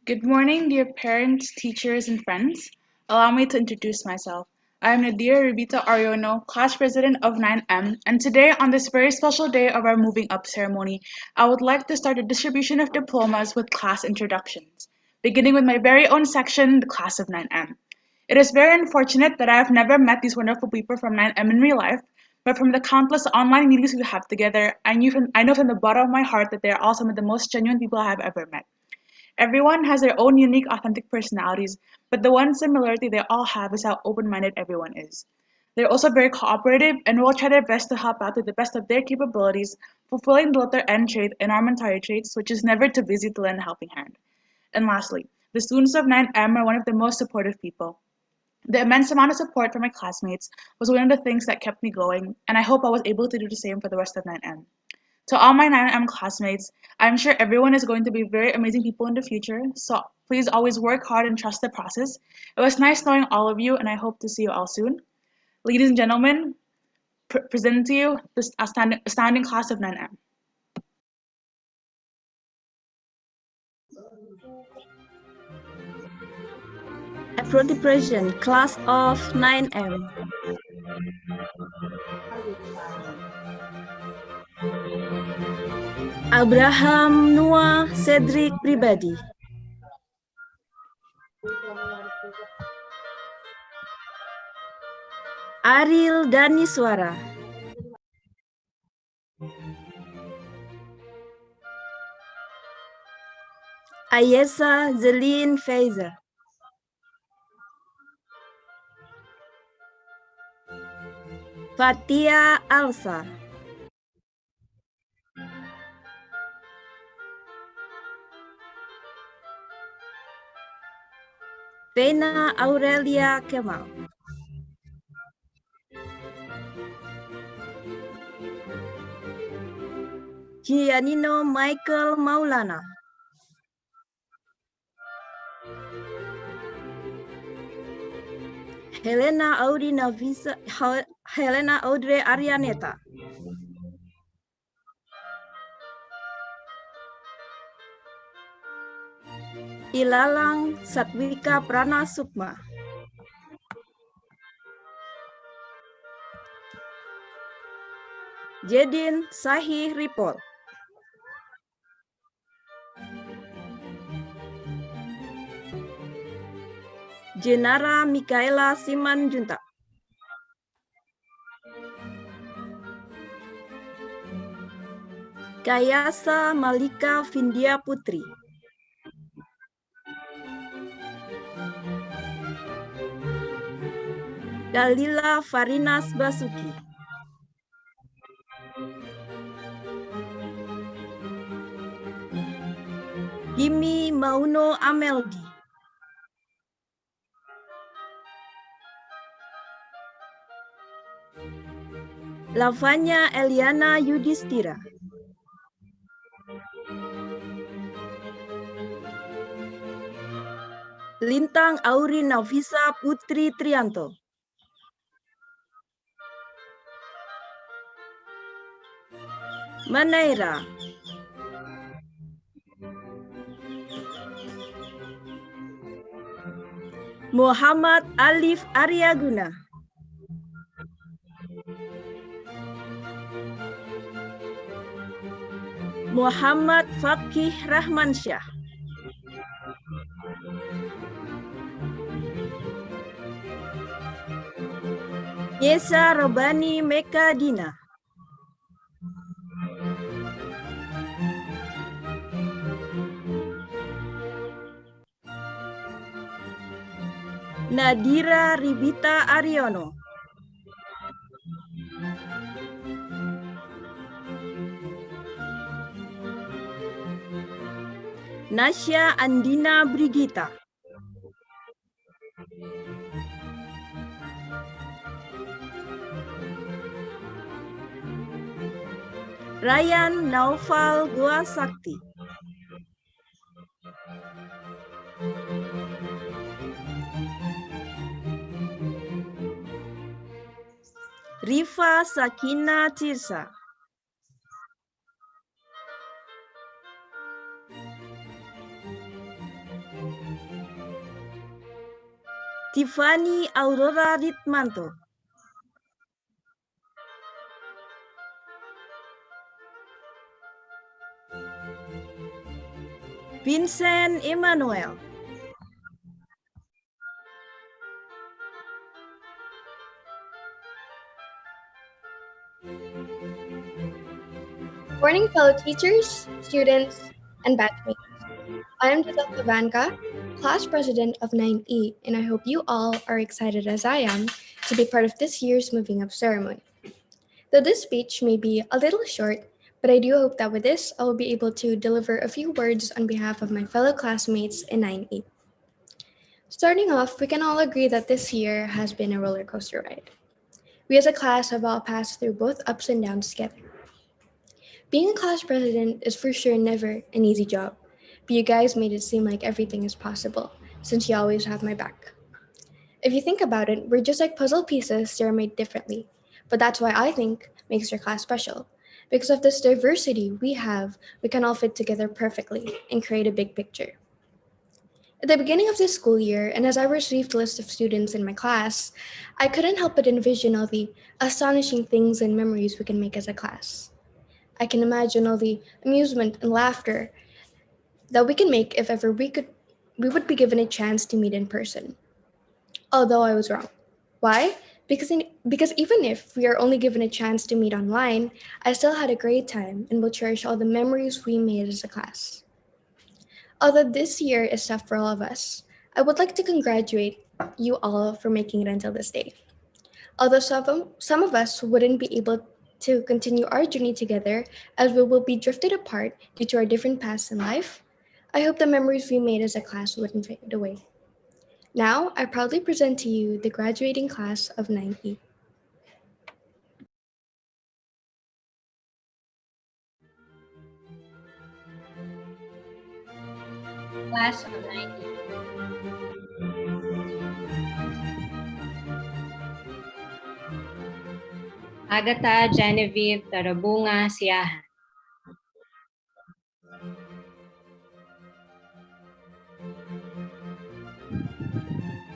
N: Good morning, dear parents, teachers, and friends. Allow me to introduce myself. I am Nadia Rubita Ariono, class president of 9M, and today, on this very special day of our moving up ceremony, I would like to start the distribution of diplomas with class introductions, beginning with my very own section, the class of 9M. It is very unfortunate that I have never met these wonderful people from 9M in real life, but from the countless online meetings we have together, I know from the bottom of my heart that they are all some of the most genuine people I have ever met. Everyone has their own unique, authentic personalities, but the one similarity they all have is how open-minded everyone is. They're also very cooperative and will try their best to help out to the best of their capabilities, fulfilling both their end trait and our entire traits, which is never too busy to lend a helping hand. And lastly, the students of 9M are one of the most supportive people. The immense amount of support from my classmates was one of the things that kept me going, and I hope I was able to do the same for the rest of 9M. To all my 9M classmates, I'm sure everyone is going to be very amazing people in the future, so please always work hard and trust the process. It was nice knowing all of you, and I hope to see you all soon. Ladies and gentlemen, present to you the astounding class of 9M.
O: Everybody present, class of 9M. Abraham Noah Cedric Pribadi. Ariel Daniswara. Ayesa Zelin Faiza. Fatia Alsa. Vena Aurelia Kemal. Giannino Michael Maulana. Helena Audrey Arianeta. Ilalang Satwika Prana Sukma. Jedin Sahih Ripol. Jenara Mikaela Simanjuntak. Kayasa Malika Vindia Putri. Dalila Farinas Basuki. Gimi Mauno Ameldi. Lavanya Eliana Yudhistira. Lintang Auri Navisa Putri Trianto. Maneira. Muhammad Alif Aryaguna. Muhammad Fakih Rahmansyah. Yesa Robani Mekadina. Nadira Ribita Aryono. Nasya Andina Brigita. Ryan Naufal Gua Sakti. Rifa Sakina Tirsa. Tiffany Aurora Ritmanto. Vincent Emmanuel.
P: Morning, fellow teachers, students, and batchmates. I am Giselle Vanka, class president of 9E, and I hope you all are excited as I am to be part of this year's moving up ceremony. Though this speech may be a little short, but I do hope that with this, I will be able to deliver a few words on behalf of my fellow classmates in 9E. Starting off, we can all agree that this year has been a roller coaster ride. We as a class have all passed through both ups and downs together. Being a class president is for sure never an easy job, but you guys made it seem like everything is possible, since you always have my back. If you think about it, we're just like puzzle pieces that are made differently, but that's why I think makes your class special. Because of this diversity we have, we can all fit together perfectly and create a big picture. At the beginning of this school year, and as I received the list of students in my class, I couldn't help but envision all the astonishing things and memories we can make as a class. I can imagine all the amusement and laughter that we can make if ever we would be given a chance to meet in person. Although I was wrong. Why? Because even if we are only given a chance to meet online, I still had a great time and will cherish all the memories we made as a class. Although this year is tough for all of us, I would like to congratulate you all for making it until this day. Although some of us wouldn't be able to continue our journey together as we will be drifted apart due to our different paths in life, I hope the memories we made as a class wouldn't fade away. Now, I proudly present to you the graduating class of 9E.
Q: Class of 90. Agatha Genevieve Tarabunga Siahan.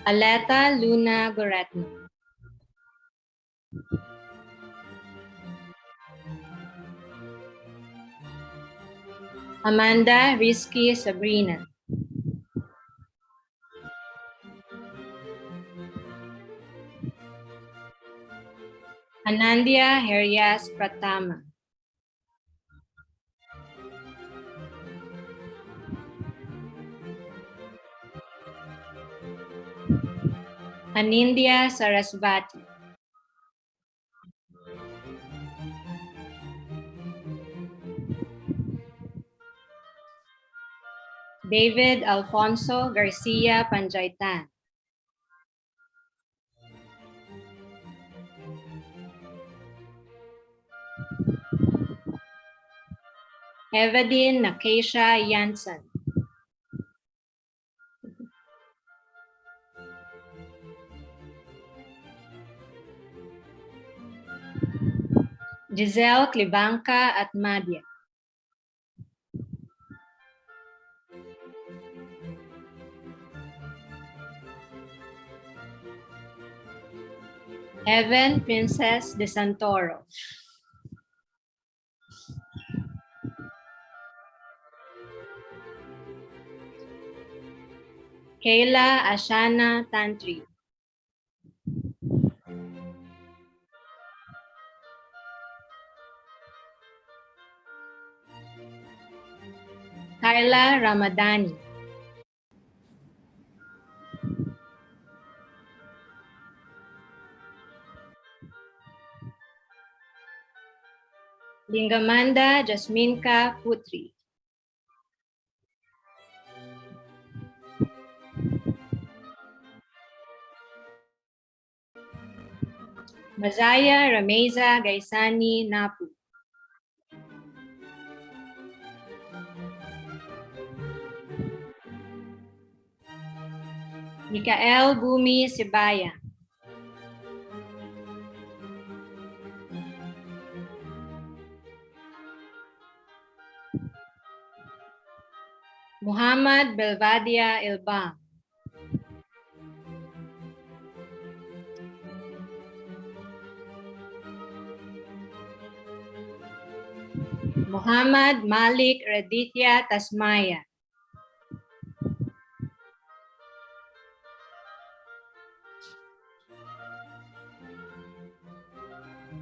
Q: Aleta Luna Goretno. Amanda Risky Sabrina. Anandya Herias Pratama. Anindya Sarasvati. David Alfonso Garcia Panjaitan. Evadine Nakesha Jansen. Giselle Klibanka Atmadia. Evan Princess de Santoro. Kayla Ashana Tantri. Kyla Ramadani. Lingamanda Jasminka Putri. Mazaya Rameza Gaisani Napu. Mikael Bumi Sibaya. Muhammad Belvadia Ilbam. Muhammad Malik Raditya Tasmaya.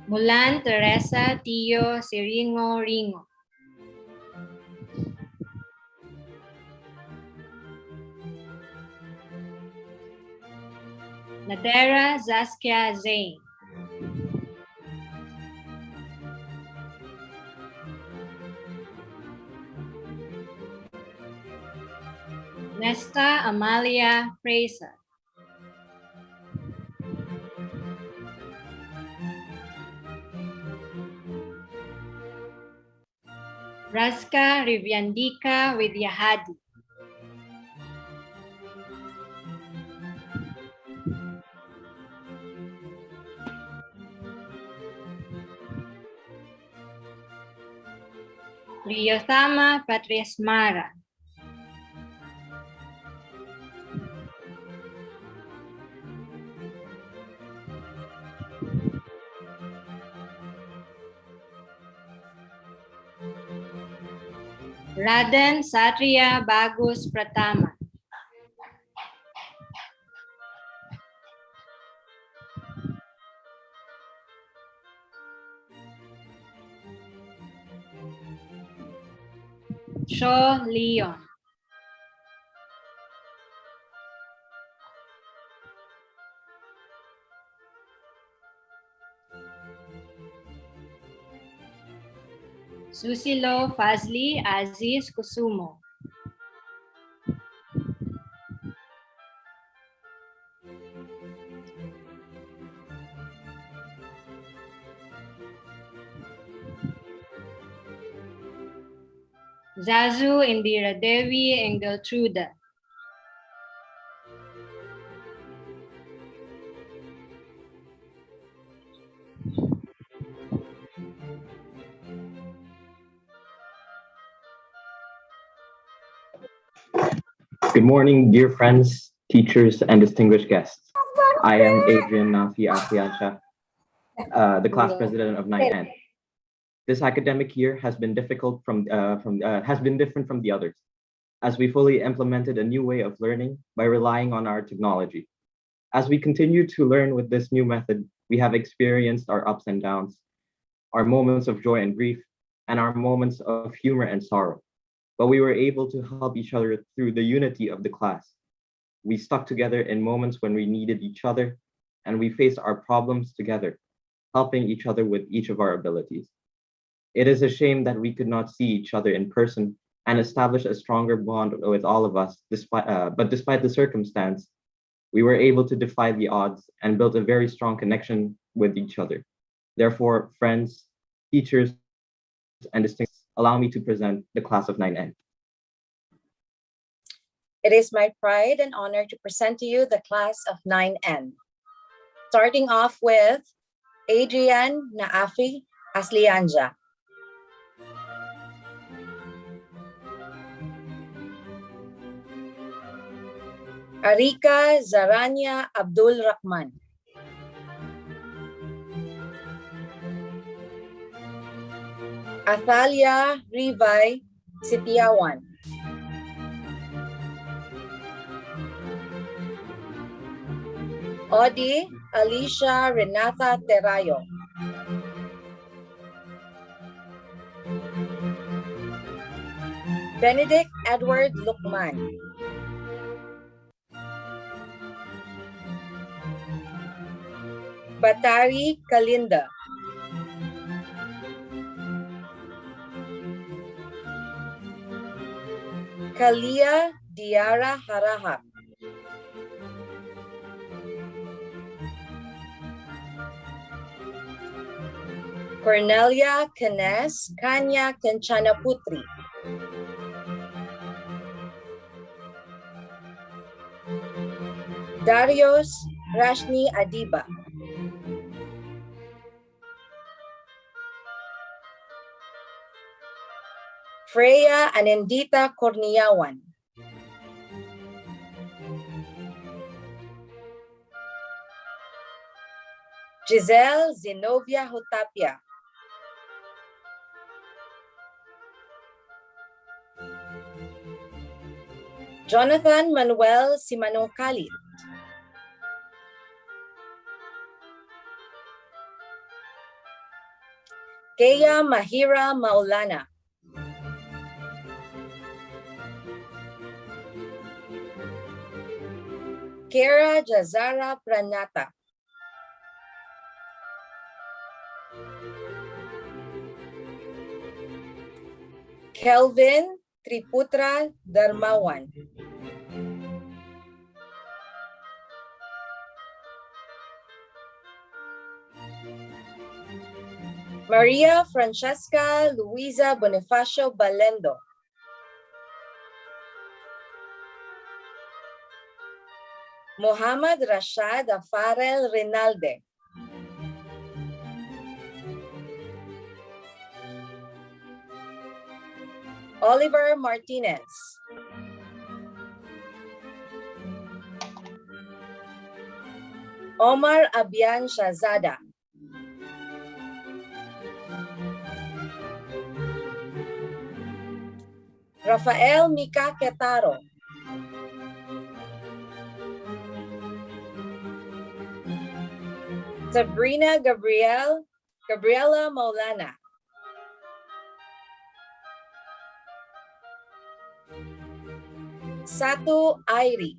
Q: Mulan Teresa Tio Siringo Ringo. Nadera Zaskia Zain. Nesta Amalia Fraser. Raska Rivyandika Widyahadi. Priyothama Patriasmara. Raden Satria Bagus Pratama. Shaw Leon. Susilo Fazli Aziz Kusumo. Zazu Indira Devi Engeltruda.
R: Good morning, dear friends, teachers, and distinguished guests. I am Adrian Nafi Afiancha, the class president of 9N. This academic year has been difficult has been different from the others, as we fully implemented a new way of learning by relying on our technology. As we continue to learn with this new method, we have experienced our ups and downs, our moments of joy and grief, and our moments of humor and sorrow. But we were able to help each other through the unity of the class. We stuck together in moments when we needed each other, and we faced our problems together, helping each other with each of our abilities. It is a shame that we could not see each other in person and establish a stronger bond with all of us, but despite the circumstance, we were able to defy the odds and build a very strong connection with each other. Therefore, friends, teachers, and distinguished, allow me to present the class of 9N.
S: It is my pride and honor to present to you the class of 9N. Starting off with Adrian Naafi Aslianja. Arika Zarania Abdul Rahman. Athalia Rivai Sitiawan. Odi Alicia Renata Terayo. Benedict Edward Lukman. Batari Kalinda. Kalia Diara Haraha. Cornelia Canes Kanya Kenchana Putri. Darius Rashni Adiba. Freya Anindita Corniawan. Giselle Zenobia Hotapia. Jonathan Manuel Simanong Kalit. Kea Mahira Maulana. Kara Jazara Pranata. Kelvin Triputra Dharmawan. Maria Francesca Luisa Bonifacio Balendo. Muhammad Rashad Afarel Rinalde. Oliver Martinez. Omar Abian Shazada. Rafael Mika Ketaro. Sabrina Gabriela Maulana. Satu Airi.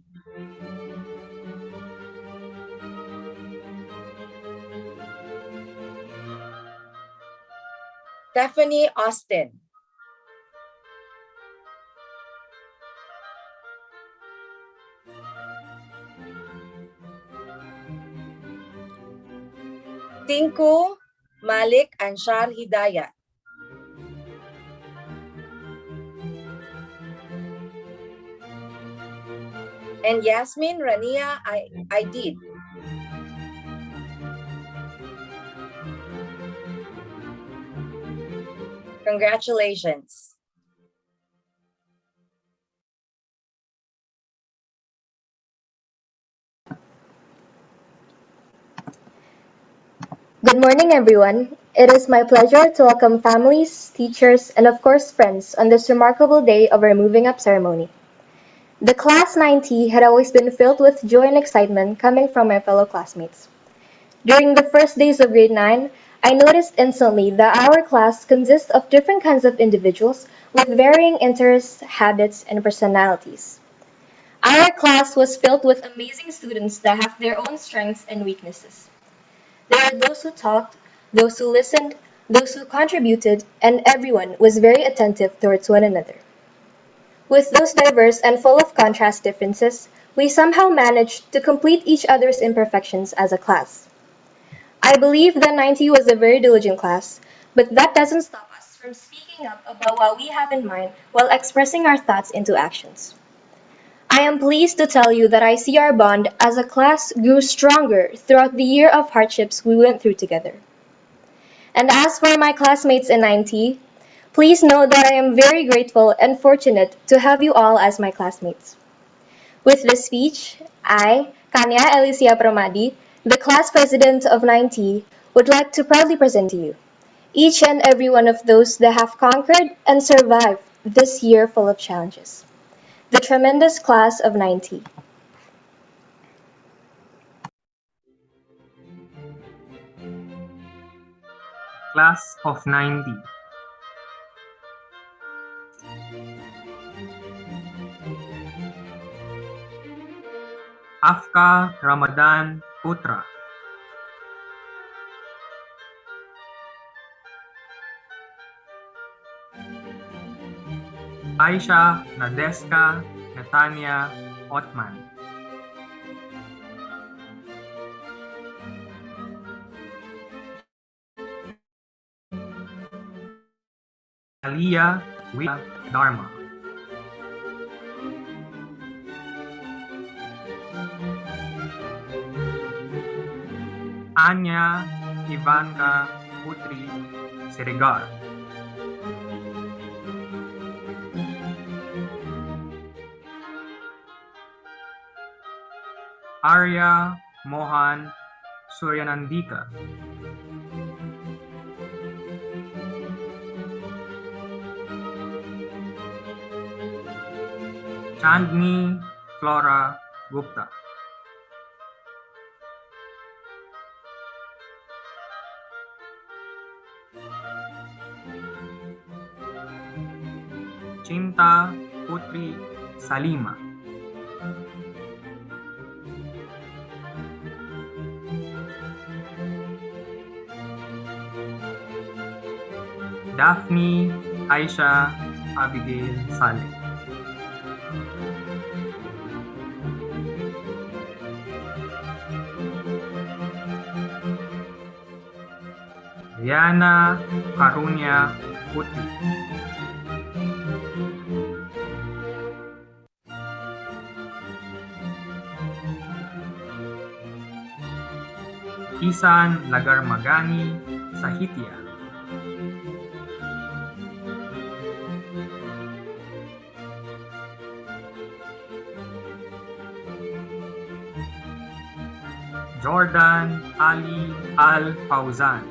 S: Stephanie Austin. Tinku Malik Anshar Hidayat. And Yasmin Rania I did. Congratulations.
G: Good morning, everyone. It is my pleasure to welcome families, teachers, and of course friends on this remarkable day of our moving up ceremony. The Class 9T had always been filled with joy and excitement coming from my fellow classmates. During the first days of grade 9, I noticed instantly that our class consists of different kinds of individuals with varying interests, habits, and personalities. Our class was filled with amazing students that have their own strengths and weaknesses. There are those who talked, those who listened, those who contributed, and everyone was very attentive towards one another. With those diverse and full of contrast differences, we somehow managed to complete each other's imperfections as a class. I believe that 90 was a very diligent class, but that doesn't stop us from speaking up about what we have in mind while expressing our thoughts into actions. I am pleased to tell you that I see our bond as a class grew stronger throughout the year of hardships we went through together. And as for my classmates in 9T, please know that I am very grateful and fortunate to have you all as my classmates. With this speech, I, Kanya Alicia Pramadi, the class president of 9T, would like to proudly present to you each and every one of those that have conquered and survived this year full of challenges. The tremendous class of 9T.
T: Class of 90. Afka Ramadan Putra. Aisha Nadeska Netanya Otman. Aliyah Wia Dharma. Anya Ivanka Putri Siregar. Arya Mohan Suryanandika. Chandni Flora Gupta. Cinta Putri Salima. Daphne Aisha Abigail Saleh. Riana Karunya Putri. Isan Lagarmagani Sahitya. Jordan Ali Al Fauzan.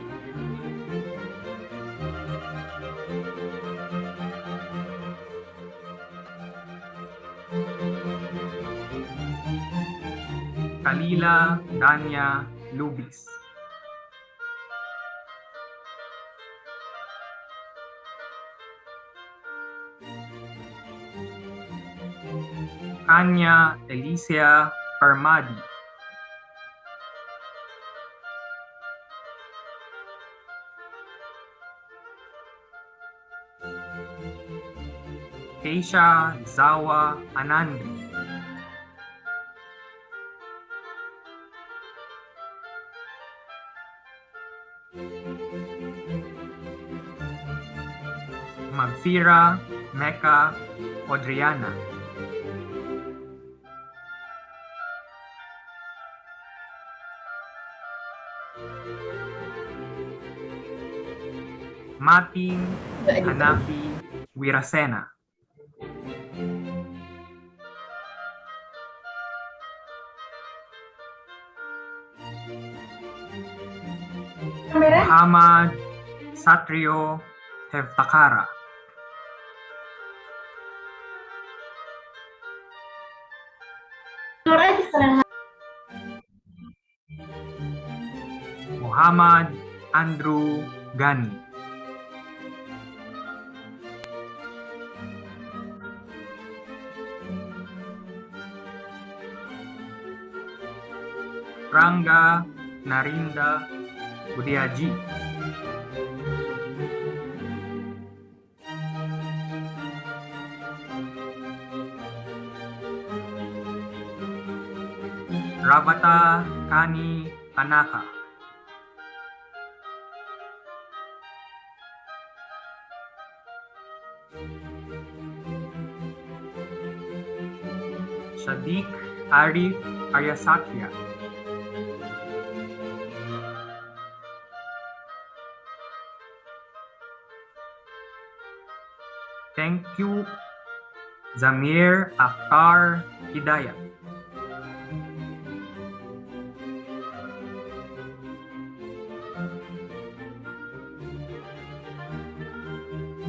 T: Kalila Danya Lubis. Kanya Alicia Parmadi. Keisha Zawa Anandi. Magfira Mecca Odriana. Mating Hanafi Wirasena. Muhammad Satrio Hevtakara. Muhammad Andrew Gani. Rangga Narinda Budiaji. Rabata Kani Tanaka. Sadiq Arif Ayasakya. Thank you, Zamir Akhtar Hidayat.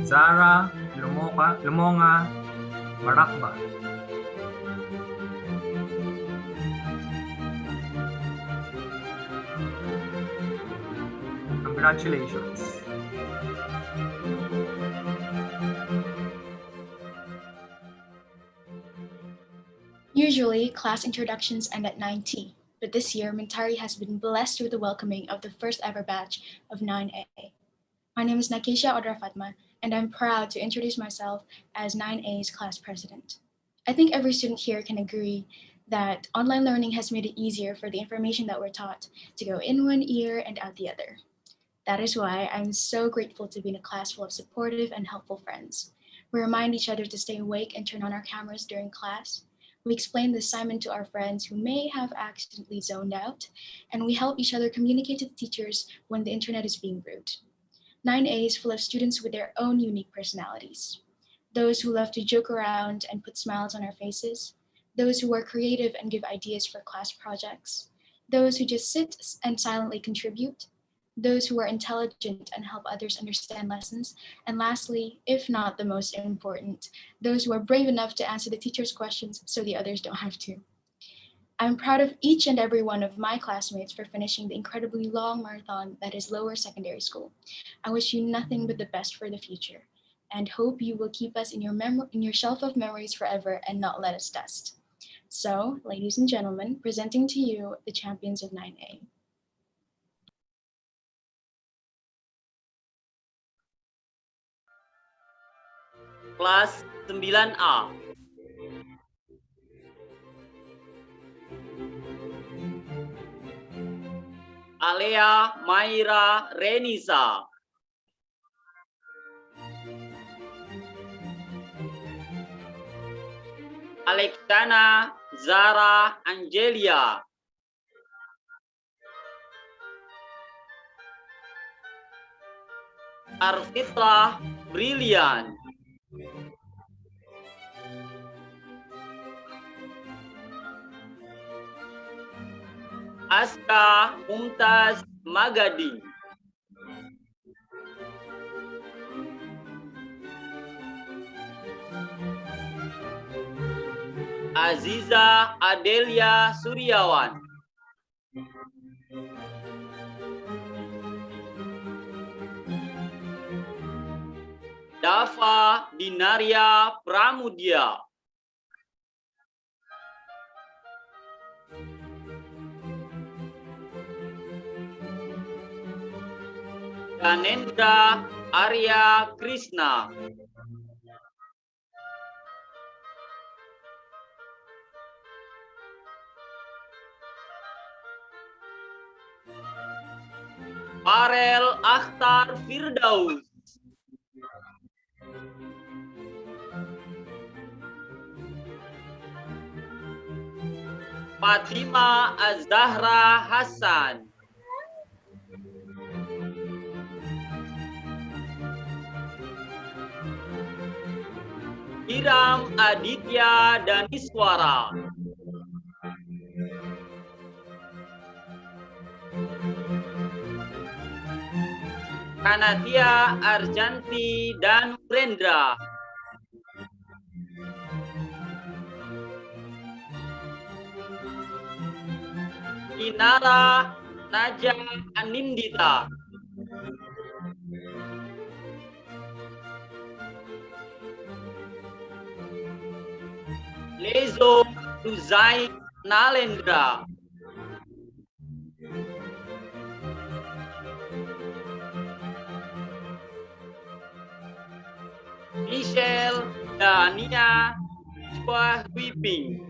T: Zara Lumonga Marakba. Congratulations.
D: Usually, class introductions end at 9T, but this year, Mintari has been blessed with the welcoming of the first ever batch of 9A. My name is Nakisha Odra Fatma, and I'm proud to introduce myself as 9A's class president. I think every student here can agree that online learning has made it easier for the information that we're taught to go in one ear and out the other. That is why I'm so grateful to be in a class full of supportive and helpful friends. We remind each other to stay awake and turn on our cameras during class. We explain the assignment to our friends who may have accidentally zoned out, and we help each other communicate to the teachers when the internet is being rude. 9A is full of students with their own unique personalities. Those who love to joke around and put smiles on our faces, those who are creative and give ideas for class projects, those who just sit and silently contribute, those who are intelligent and help others understand lessons, and lastly, if not the most important, those who are brave enough to answer the teacher's questions so the others don't have to. I'm proud of each and every one of my classmates for finishing the incredibly long marathon that is lower secondary school. I wish you nothing but the best for the future and hope you will keep us in your shelf of memories forever and not let us dust. So, ladies and gentlemen, presenting to you the champions of 9A.
U: Kelas 9A. Alea Maira Renisa. Alexana Zara Angelia. Arfitra Brilian. Aska Mumtaz Magadi. Aziza Adelia Suryawan. Dava Dinaria Pramudia. Ganendra Arya Krishna. Farel Akhtar Firdaus. Fatima Az-Zahra Hassan. Hiram Aditya Daniswara, Kanatia Arjanti Danurendra, Inara Naja Anindita, Lezo Ruzai Nalendra, Michelle Dania Chua Wiping,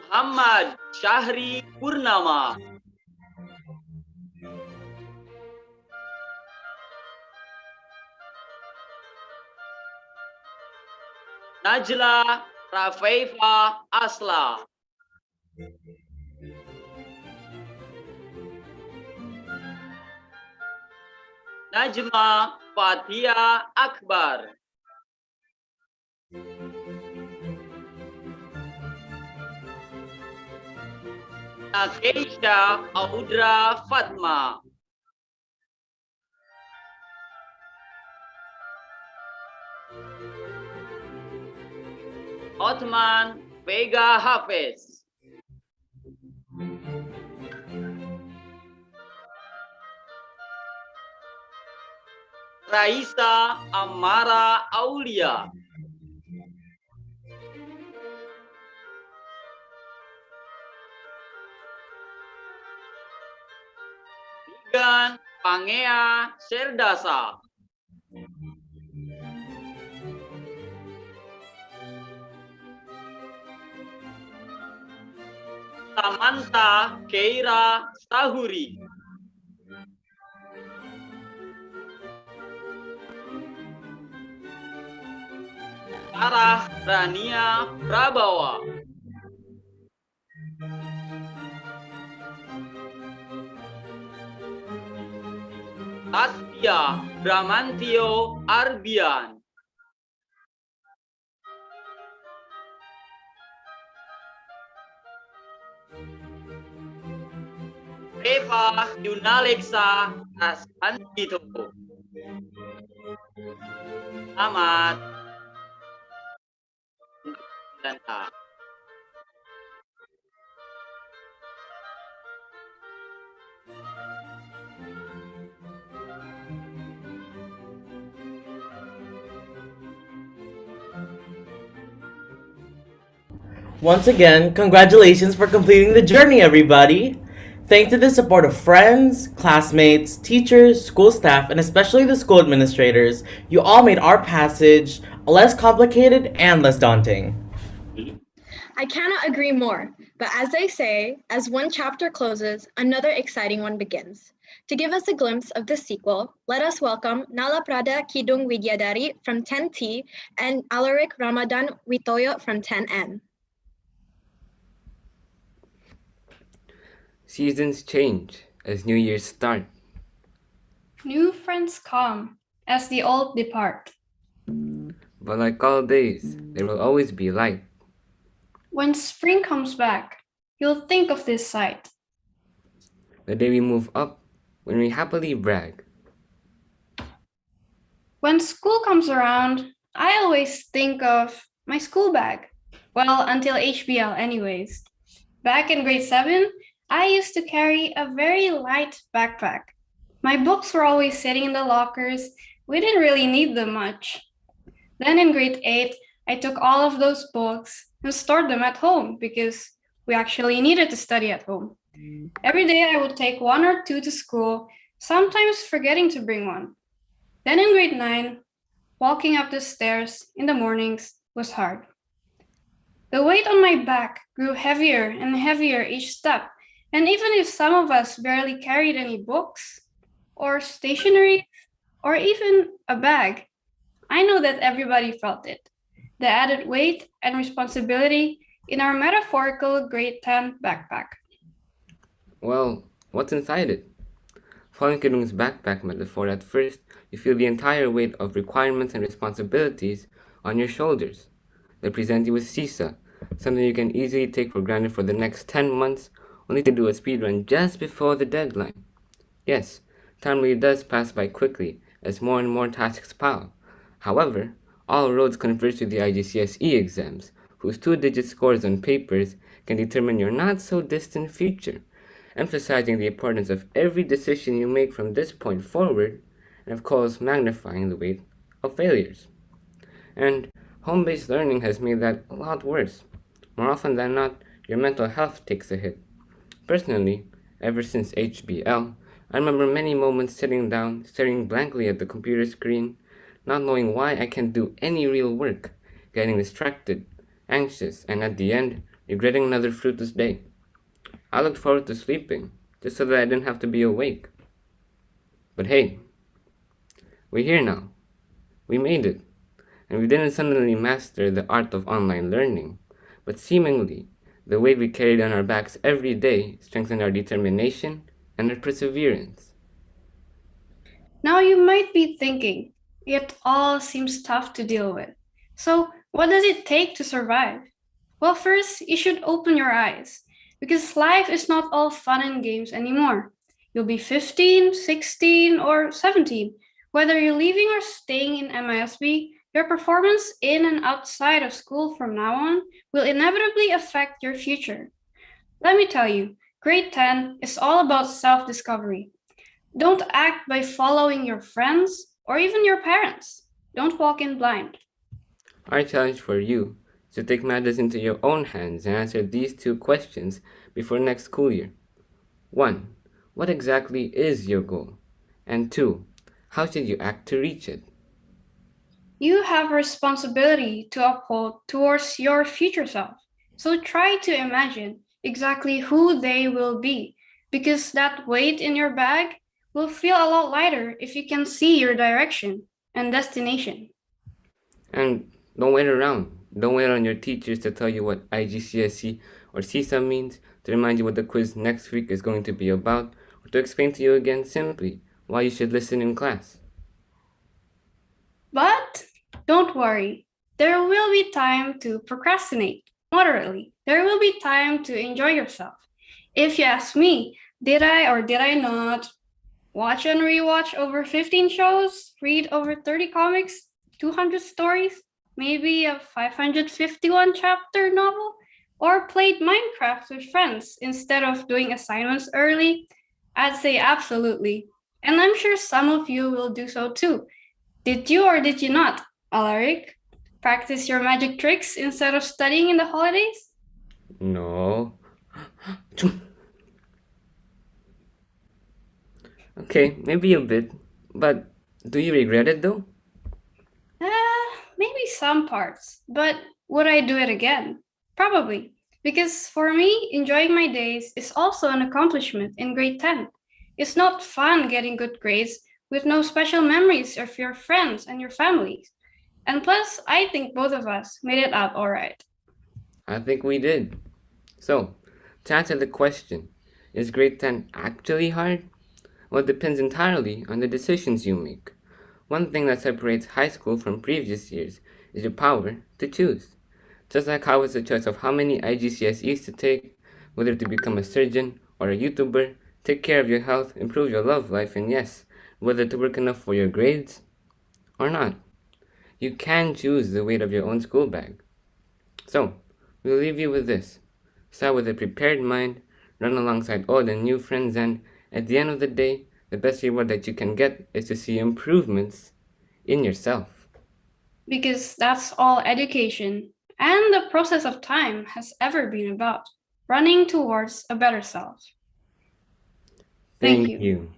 U: Muhammad Syahri Purnama, Najla Rafaifa Asla, Najma Fathia Akbar, Nakeisha Audra Fatma, Othman Vega Hafiz, Raisa Amara Aulia, Regan Pangea Serdasa, Samantha Keira Sahuri, Sarah Rania Prabawa, Tasya Bramantio Arbian, Eva Yunaleksa Asantito. Selamat.
A: Once again, congratulations for completing the journey, everybody! Thanks to the support of friends, classmates, teachers, school staff, and especially the school administrators, you all made our passage less complicated and less daunting.
B: I cannot agree more, but as they say, as one chapter closes, another exciting one begins. To give us a glimpse of the sequel, let us welcome Nala Prada Kidung Widyadari from 10T and Alaric Ramadan Witoyo from 10N.
E: Seasons change as New Year's start.
C: New friends come as the old depart.
E: But like all days, there will always be light.
C: When spring comes back, you'll think of this sight.
E: The day we move up, when we happily brag.
C: When school comes around, I always think of my school bag. Well, until HBL anyways. Back in grade 7, I used to carry a very light backpack. My books were always sitting in the lockers. We didn't really need them much. Then in grade 8, I took all of those books and stored them at home because we actually needed to study at home. Every day I would take 1 or 2 to school, sometimes forgetting to bring one. Then in grade 9, walking up the stairs in the mornings was hard. The weight on my back grew heavier and heavier each step, and even if some of us barely carried any books, or stationery, or even a bag, I know that everybody felt it. The added weight and responsibility in our metaphorical grade 10 backpack.
E: Well, what's inside it? Following Kirung's backpack metaphor, at first, you feel the entire weight of requirements and responsibilities on your shoulders. They present you with CISA, something you can easily take for granted for the next 10 months, only to do a speed run just before the deadline. Yes, time really does pass by quickly as more and more tasks pile. However, all roads converge to the IGCSE exams, whose two-digit scores on papers can determine your not-so-distant future, emphasizing the importance of every decision you make from this point forward, and of course magnifying the weight of failures. And home-based learning has made that a lot worse. More often than not, your mental health takes a hit. Personally, ever since HBL, I remember many moments sitting down, staring blankly at the computer screen, not knowing why I can't do any real work, getting distracted, anxious, and at the end, regretting another fruitless day. I looked forward to sleeping, just so that I didn't have to be awake. But hey, we're here now. We made it. And we didn't suddenly master the art of online learning, but seemingly, the weight we carried on our backs every day strengthened our determination and our perseverance.
H: Now you might be thinking, it all seems tough to deal with. So, what does it take to survive? Well, first, you should open your eyes, because life is not all fun and games anymore. You'll be 15, 16, or 17. Whether you're leaving or staying in MISB, your performance in and outside of school from now on will inevitably affect your future. Let me tell you, grade 10 is all about self discovery. Don't act by following your friends or even your parents. Don't walk in blind.
E: Our challenge for you is to take matters into your own hands and answer these two questions before next school year. 1. What exactly is your goal? And 2. How should you act to reach it?
H: You have a responsibility to uphold towards your future self. So try to imagine exactly who they will be, because that weight in your bag will feel a lot lighter if you can see your direction and destination.
E: And don't wait around. Don't wait on your teachers to tell you what IGCSE or CISA means, to remind you what the quiz next week is going to be about, or to explain to you again simply why you should listen in class.
H: But don't worry, there will be time to procrastinate moderately. There will be time to enjoy yourself. If you ask me, did I or did I not watch and rewatch over 15 shows, read over 30 comics, 200 stories, maybe a 551 chapter novel, or played Minecraft with friends instead of doing assignments early? I'd say absolutely. And I'm sure some of you will do so too. Did you or did you not, Alaric? Practice your magic tricks instead of studying in the holidays?
E: No. Okay, maybe a bit, but do you regret it though?
H: Maybe some parts, but would I do it again? Probably. Because for me, enjoying my days is also an accomplishment in grade 10. It's not fun getting good grades with no special memories of your friends and your families. And plus, I think both of us made it out all right.
E: I think we did. So, to answer the question, is grade 10 actually hard? Well, it depends entirely on the decisions you make. One thing that separates high school from previous years is your power to choose. Just like how it's a choice of how many IGCSEs to take, whether to become a surgeon or a YouTuber, take care of your health, improve your love life, and yes, whether to work enough for your grades or not. You can choose the weight of your own school bag. So, we'll leave you with this. Start with a prepared mind, run alongside old and new friends, and at the end of the day, the best reward that you can get is to see improvements in yourself.
H: Because that's all education and the process of time has ever been about, running towards a better self.
E: Thank you.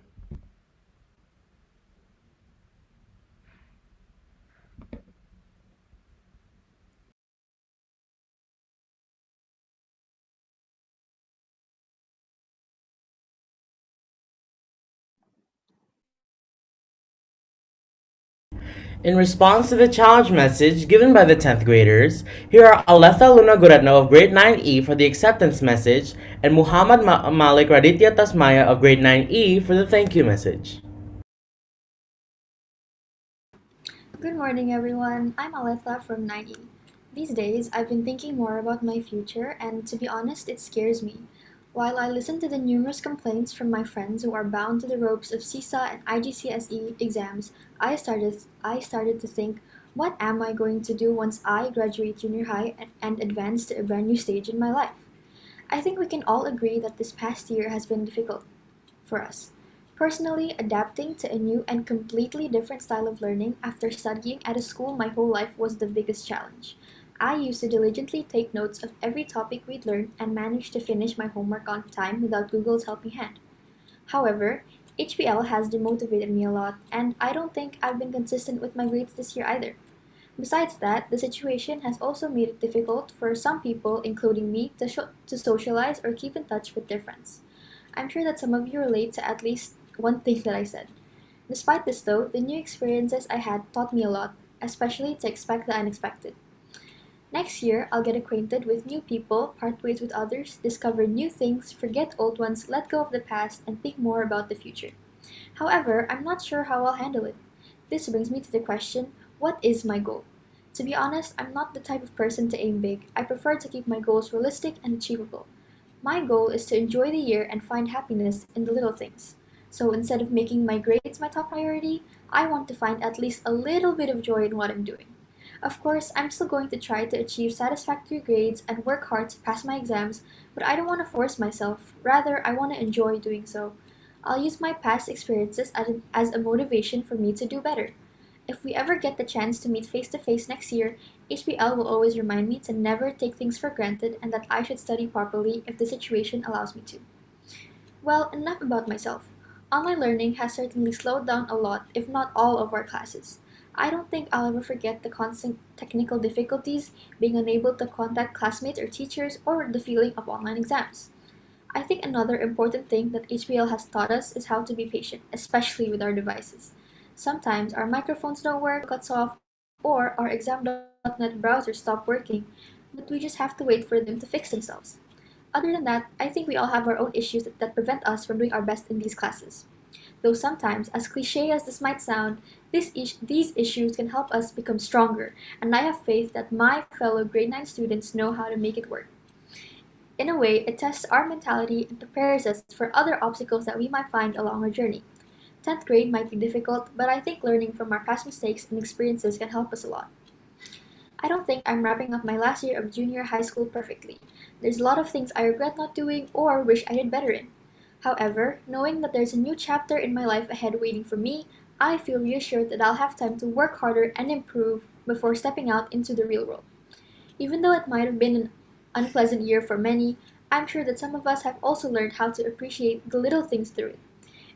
A: In response to the challenge message given by the 10th graders, here are Aletha Luna Guretno of grade 9E for the acceptance message and Muhammad Malik Raditya Tasmaya of grade 9E for the thank you message.
I: Good morning, everyone. I'm Aletha from 9E. These days, I've been thinking more about my future, and to be honest, it scares me. While I listen to the numerous complaints from my friends who are bound to the ropes of CISA and IGCSE exams, I started to think, what am I going to do once I graduate junior high and advance to a brand new stage in my life? I think we can all agree that this past year has been difficult for us. Personally, adapting to a new and completely different style of learning after studying at a school my whole life was the biggest challenge. I used to diligently take notes of every topic we'd learn and managed to finish my homework on time without Google's helping hand. However, HBL has demotivated me a lot, and I don't think I've been consistent with my grades this year either. Besides that, the situation has also made it difficult for some people, including me, to socialize or keep in touch with their friends. I'm sure that some of you relate to at least one thing that I said. Despite this, though, the new experiences I had taught me a lot, especially to expect the unexpected. Next year, I'll get acquainted with new people, part ways with others, discover new things, forget old ones, let go of the past, and think more about the future. However, I'm not sure how I'll handle it. This brings me to the question, what is my goal? To be honest, I'm not the type of person to aim big. I prefer to keep my goals realistic and achievable. My goal is to enjoy the year and find happiness in the little things. So instead of making my grades my top priority, I want to find at least a little bit of joy in what I'm doing. Of course, I'm still going to try to achieve satisfactory grades and work hard to pass my exams, but I don't want to force myself. Rather, I want to enjoy doing so. I'll use my past experiences as a motivation for me to do better. If we ever get the chance to meet face to face next year, HBL will always remind me to never take things for granted and that I should study properly if the situation allows me to. Well, enough about myself. Online learning has certainly slowed down a lot, if not all, of our classes. I don't think I'll ever forget the constant technical difficulties, being unable to contact classmates or teachers, or the feeling of online exams. I think another important thing that HBL has taught us is how to be patient, especially with our devices. Sometimes our microphones don't work, cuts off, or our exam.net browsers stop working, but we just have to wait for them to fix themselves. Other than that, I think we all have our own issues that prevent us from doing our best in these classes. Though sometimes, as cliche as this might sound, these issues can help us become stronger, and I have faith that my fellow grade 9 students know how to make it work. In a way, it tests our mentality and prepares us for other obstacles that we might find along our journey. 10th grade might be difficult, but I think learning from our past mistakes and experiences can help us a lot. I don't think I'm wrapping up my last year of junior high school perfectly. There's a lot of things I regret not doing or wish I did better in. However, knowing that there's a new chapter in my life ahead waiting for me, I feel reassured that I'll have time to work harder and improve before stepping out into the real world. Even though it might have been an unpleasant year for many, I'm sure that some of us have also learned how to appreciate the little things through it.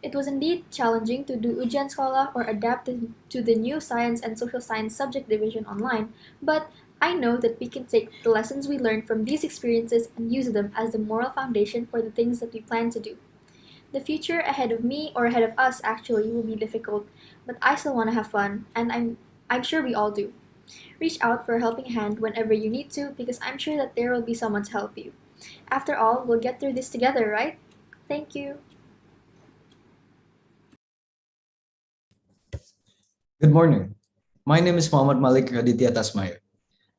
I: It was indeed challenging to do Ujian Scholar or adapt to the new science and social science subject division online, but I know that we can take the lessons we learned from these experiences and use them as the moral foundation for the things that we plan to do. The future ahead of me, or ahead of us actually, will be difficult, but I still want to have fun, and I'm sure we all do. Reach out for a helping hand whenever you need to because I'm sure that there will be someone to help you. After all, we'll get through this together, right? Thank you.
V: Good morning. My name is Muhammad Malik Raditya Tasmaya.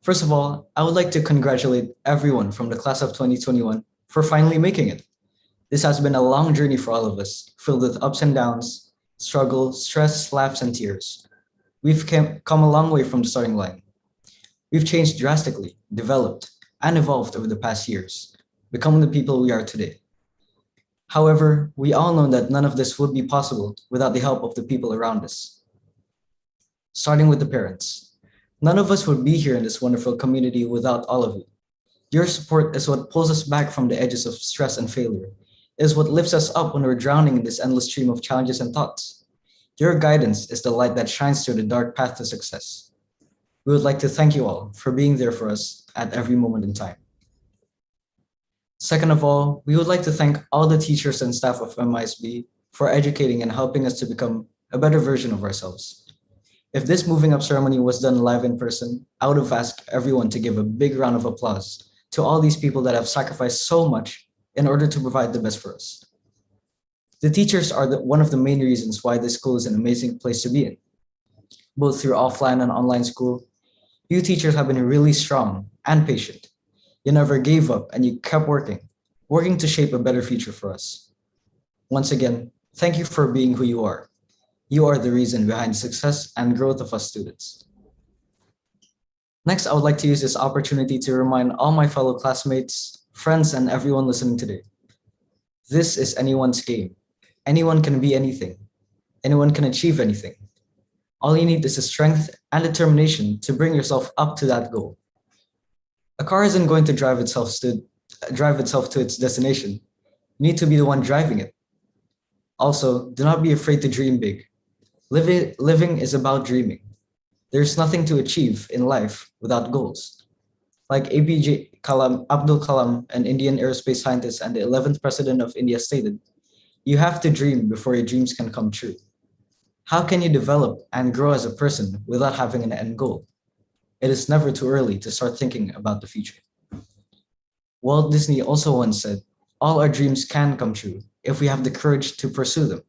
V: First of all, I would like to congratulate everyone from the class of 2021 for finally making it. This has been a long journey for all of us, filled with ups and downs, struggle, stress, laughs, and tears. We've come a long way from the starting line. We've changed drastically, developed, and evolved over the past years, becoming the people we are today. However, we all know that none of this would be possible without the help of the people around us. Starting with the parents. None of us would be here in this wonderful community without all of you. Your support is what pulls us back from the edges of stress and failure. It is what lifts us up when we're drowning in this endless stream of challenges and thoughts. Your guidance is the light that shines through the dark path to success. We would like to thank you all for being there for us at every moment in time. Second of all, we would like to thank all the teachers and staff of MISB for educating and helping us to become a better version of ourselves. If this moving up ceremony was done live in person, I would have asked everyone to give a big round of applause to all these people that have sacrificed so much in order to provide the best for us. The teachers are one of the main reasons why this school is an amazing place to be in. Both through offline and online school, you teachers have been really strong and patient. You never gave up and you kept working to shape a better future for us. Once again, thank you for being who you are. You are the reason behind the success and growth of us students. Next, I would like to use this opportunity to remind all my fellow classmates, friends, and everyone listening today. This is anyone's game. Anyone can be anything. Anyone can achieve anything. All you need is the strength and determination to bring yourself up to that goal. A car isn't going to drive itself to its destination. You need to be the one driving it. Also, do not be afraid to dream big. Living is about dreaming. There's nothing to achieve in life without goals. Like Abdul Kalam, an Indian aerospace scientist and the 11th president of India, stated, you have to dream before your dreams can come true. How can you develop and grow as a person without having an end goal? It is never too early to start thinking about the future. Walt Disney also once said, all our dreams can come true if we have the courage to pursue them.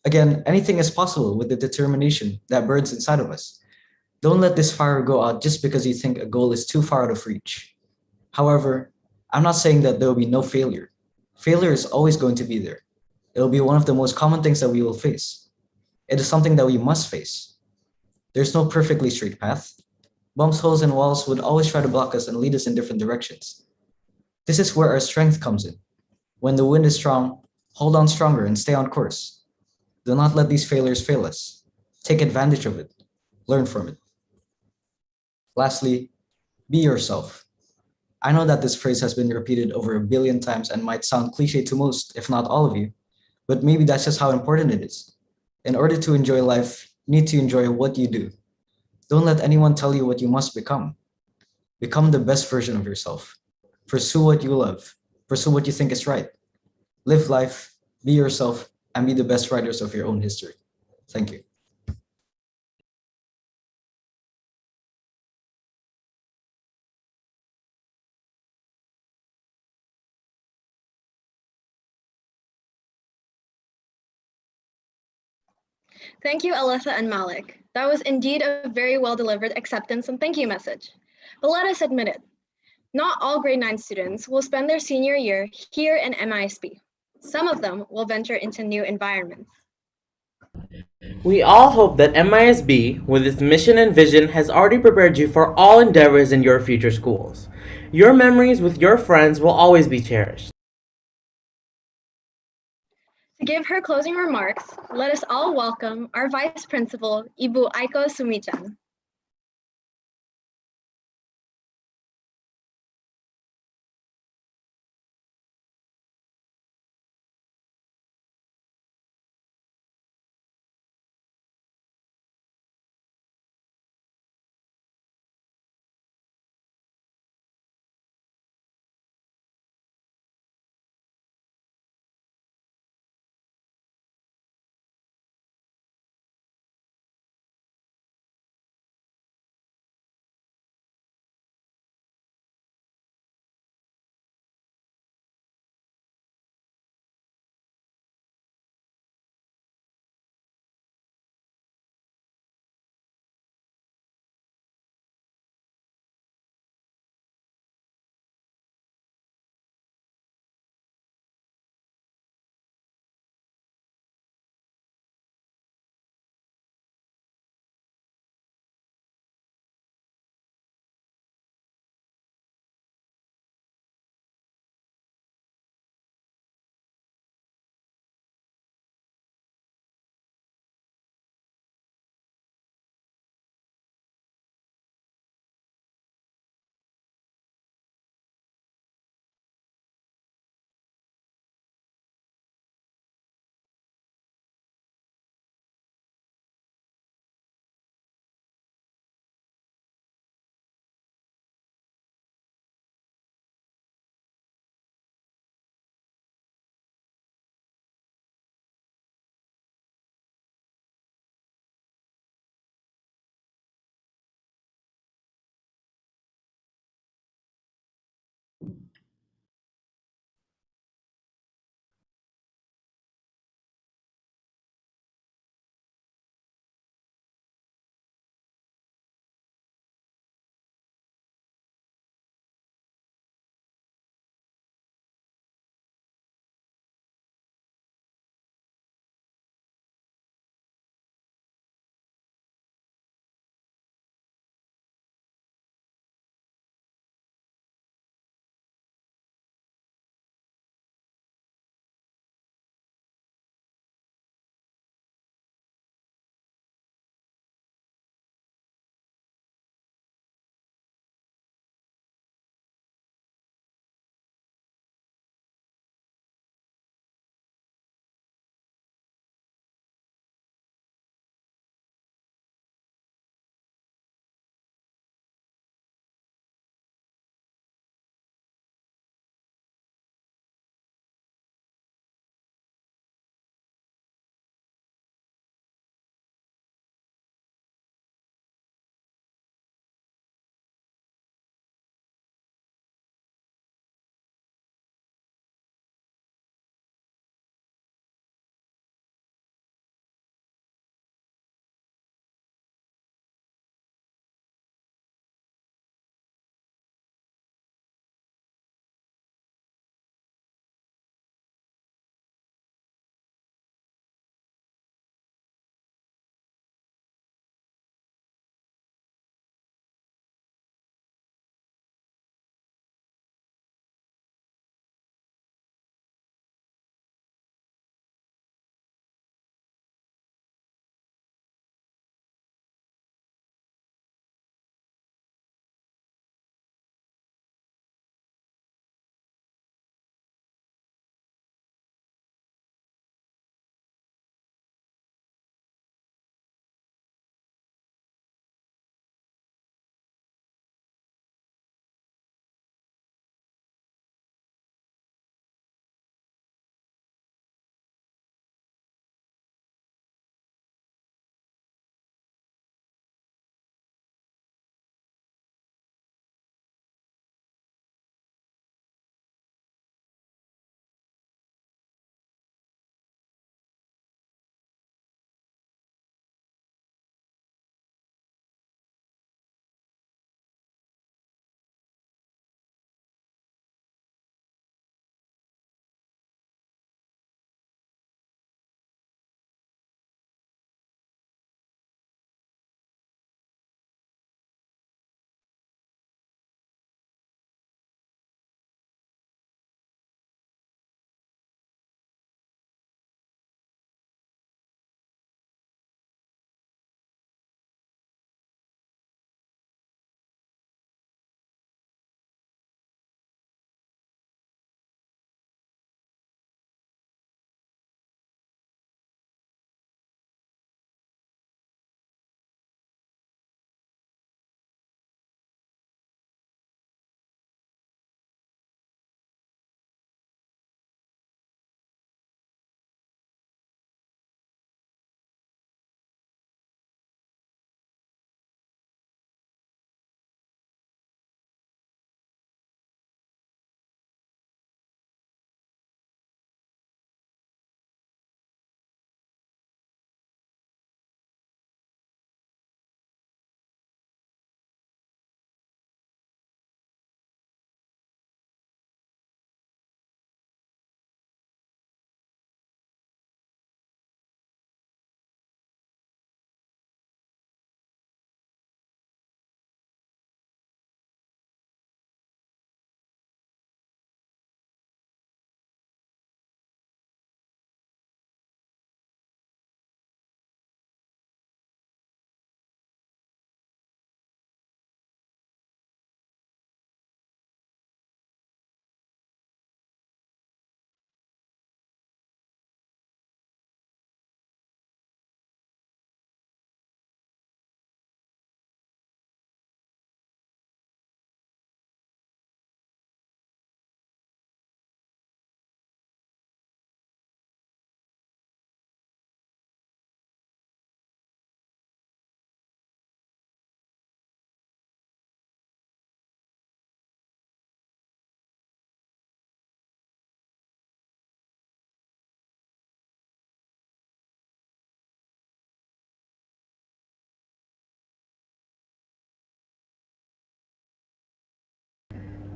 V: Again, anything is possible with the determination that burns inside of us. Don't let this fire go out just because you think a goal is too far out of reach. However, I'm not saying that there will be no failure. Failure is always going to be there. It will be one of the most common things that we will face. It is something that we must face. There's no perfectly straight path. Bumps, holes, and walls would always try to block us and lead us in different directions. This is where our strength comes in. When the wind is strong, hold on stronger and stay on course. Do not let these failures fail us. Take advantage of it. Learn from it. Lastly, be yourself. I know that this phrase has been repeated over 1 billion times and might sound cliche to most, if not all of you, but maybe that's just how important it is. In order to enjoy life, you need to enjoy what you do. Don't let anyone tell you what you must become. Become the best version of yourself. Pursue what you love. Pursue what you think is right. Live life, be yourself, and be the best writers of your own history. Thank you.
B: Thank you, Aletha and Malik. That was indeed a very well-delivered acceptance and thank you message. But let us admit it, not all grade 9 students will spend their senior year here in MISB. Some of them will venture into new environments.
A: We all hope that MISB, with its mission and vision, has already prepared you for all endeavors in your future schools. Your memories with your friends will always be cherished.
B: To give her closing remarks, let us all welcome our Vice Principal, Ibu Aiko Sumichan.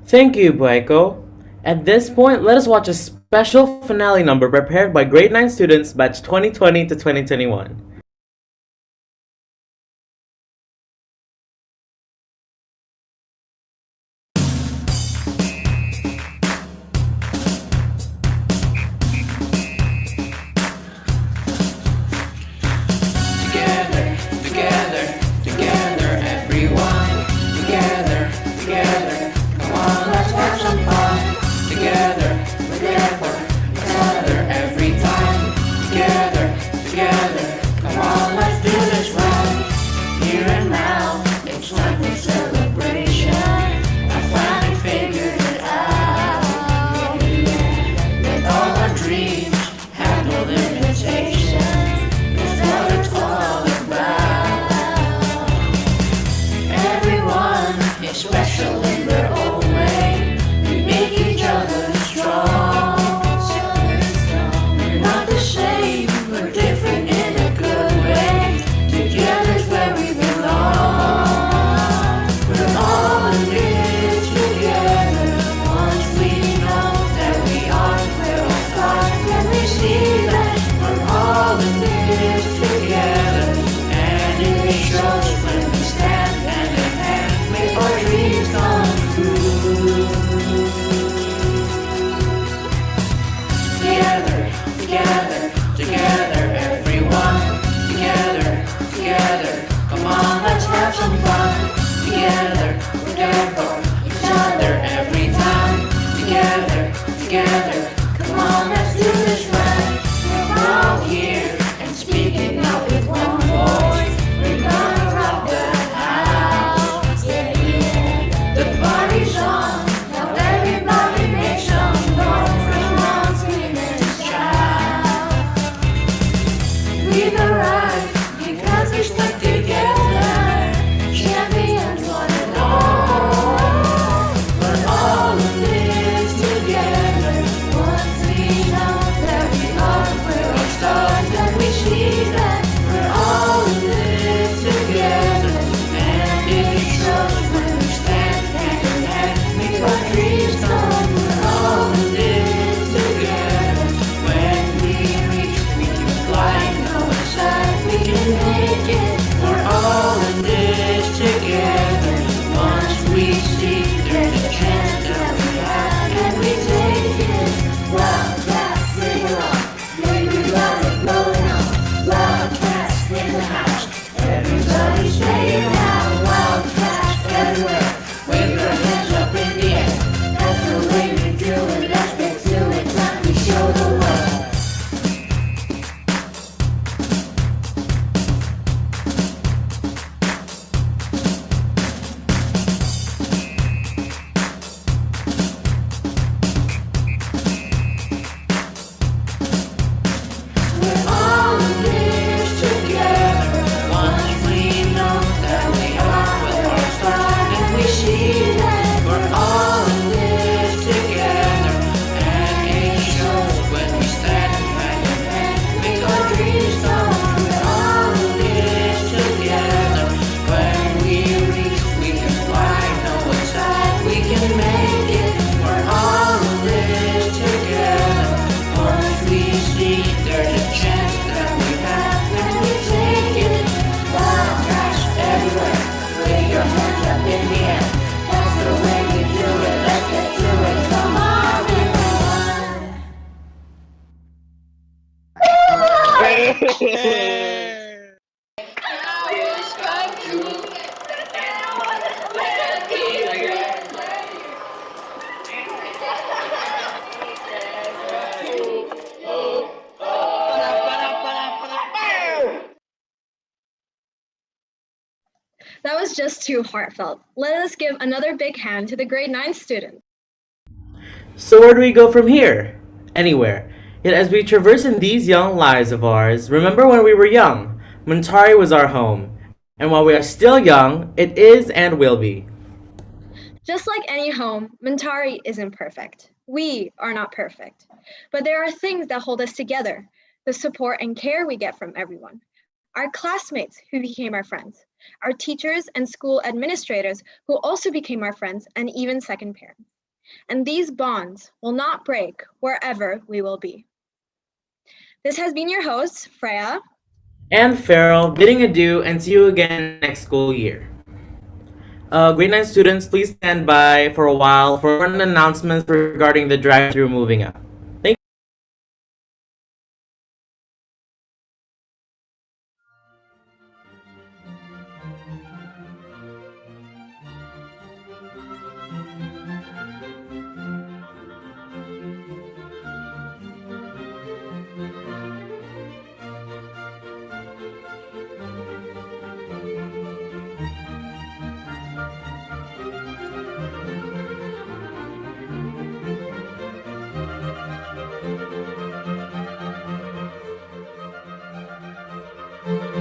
A: Thank you, Bueko. At this point, let us watch a special finale number prepared by grade 9 students batch 2020 to 2021.
J: Together, together, together, everyone. Together, together, come on, let's have some fun. Together, we're there for each other every time. Together, together, come on, let's do this right. Here and now, it's time for celebration. I finally figured it out. With all our dreams, have no limitations. That's what it's all about. Everyone is special in their own way. We make each other strong. We're not the same, we're different in a good way. Together's where we belong. We're all in this together. Once we know that we are, we're all stars. When we see that we're all in this together, and it shows when we stand hand in hand, make our dreams come true. Together, together, together, everyone. Together, together, come on, let's have some fun. Together, we're there for each other every time. Together, together, come on, let's do this right. We're all here and speaking out with one voice. We're gonna rock the house. Yeah, yeah. The party's on, now everybody make some noise. Come on, scream and shout. We've arrived because we stuck together. Champions one and all. We're all in this together. Once we know that we are, we're all stars, and we see that we're all in this together. And it shows when we stand hand in hand, make our dreams come. We're all in this together. When we reach, we can fly, no inside, we can make it. We're all in this together. Once we see there's a chance that we have, and we take it. Wildcats, sing along, baby, we got it going on. Wildcats in the house, everybody say it now. Wildcats everywhere, wave your hands up in the air. That's the way we do it, let's get to it, time to show the world. We're all in this together. Once we know that we are with our stars, and we see that we're all in this together. And it shows when we stand hand in hand, make our dreams come. We're all in this together. When we reach, we can fly, no inside, we can make it. We're all in this together. Once we see there's a chance that we have, and we take it. Wildcats everywhere, wave your hands up in the air. That's the way we do it, let's get to it. Come on,
B: That was just too heartfelt. Let us give another big hand to the grade 9 students.
A: So where do we go from here? Anywhere. Yet as we traverse in these young lives of ours, remember when we were young, Montari was our home. And while we are still young, it is and will be.
B: Just like any home, Montari isn't perfect. We are not perfect. But there are things that hold us together. The support and care we get from everyone. Our classmates who became our friends. Our teachers and school administrators who also became our friends and even second parents. and these bonds will not break wherever we will be. This has been your host, Freya
A: and Farrell, bidding adieu and see you again next school year. Grade 9 students, please stand by for a while for important announcements regarding the drive-thru moving up. Thank you.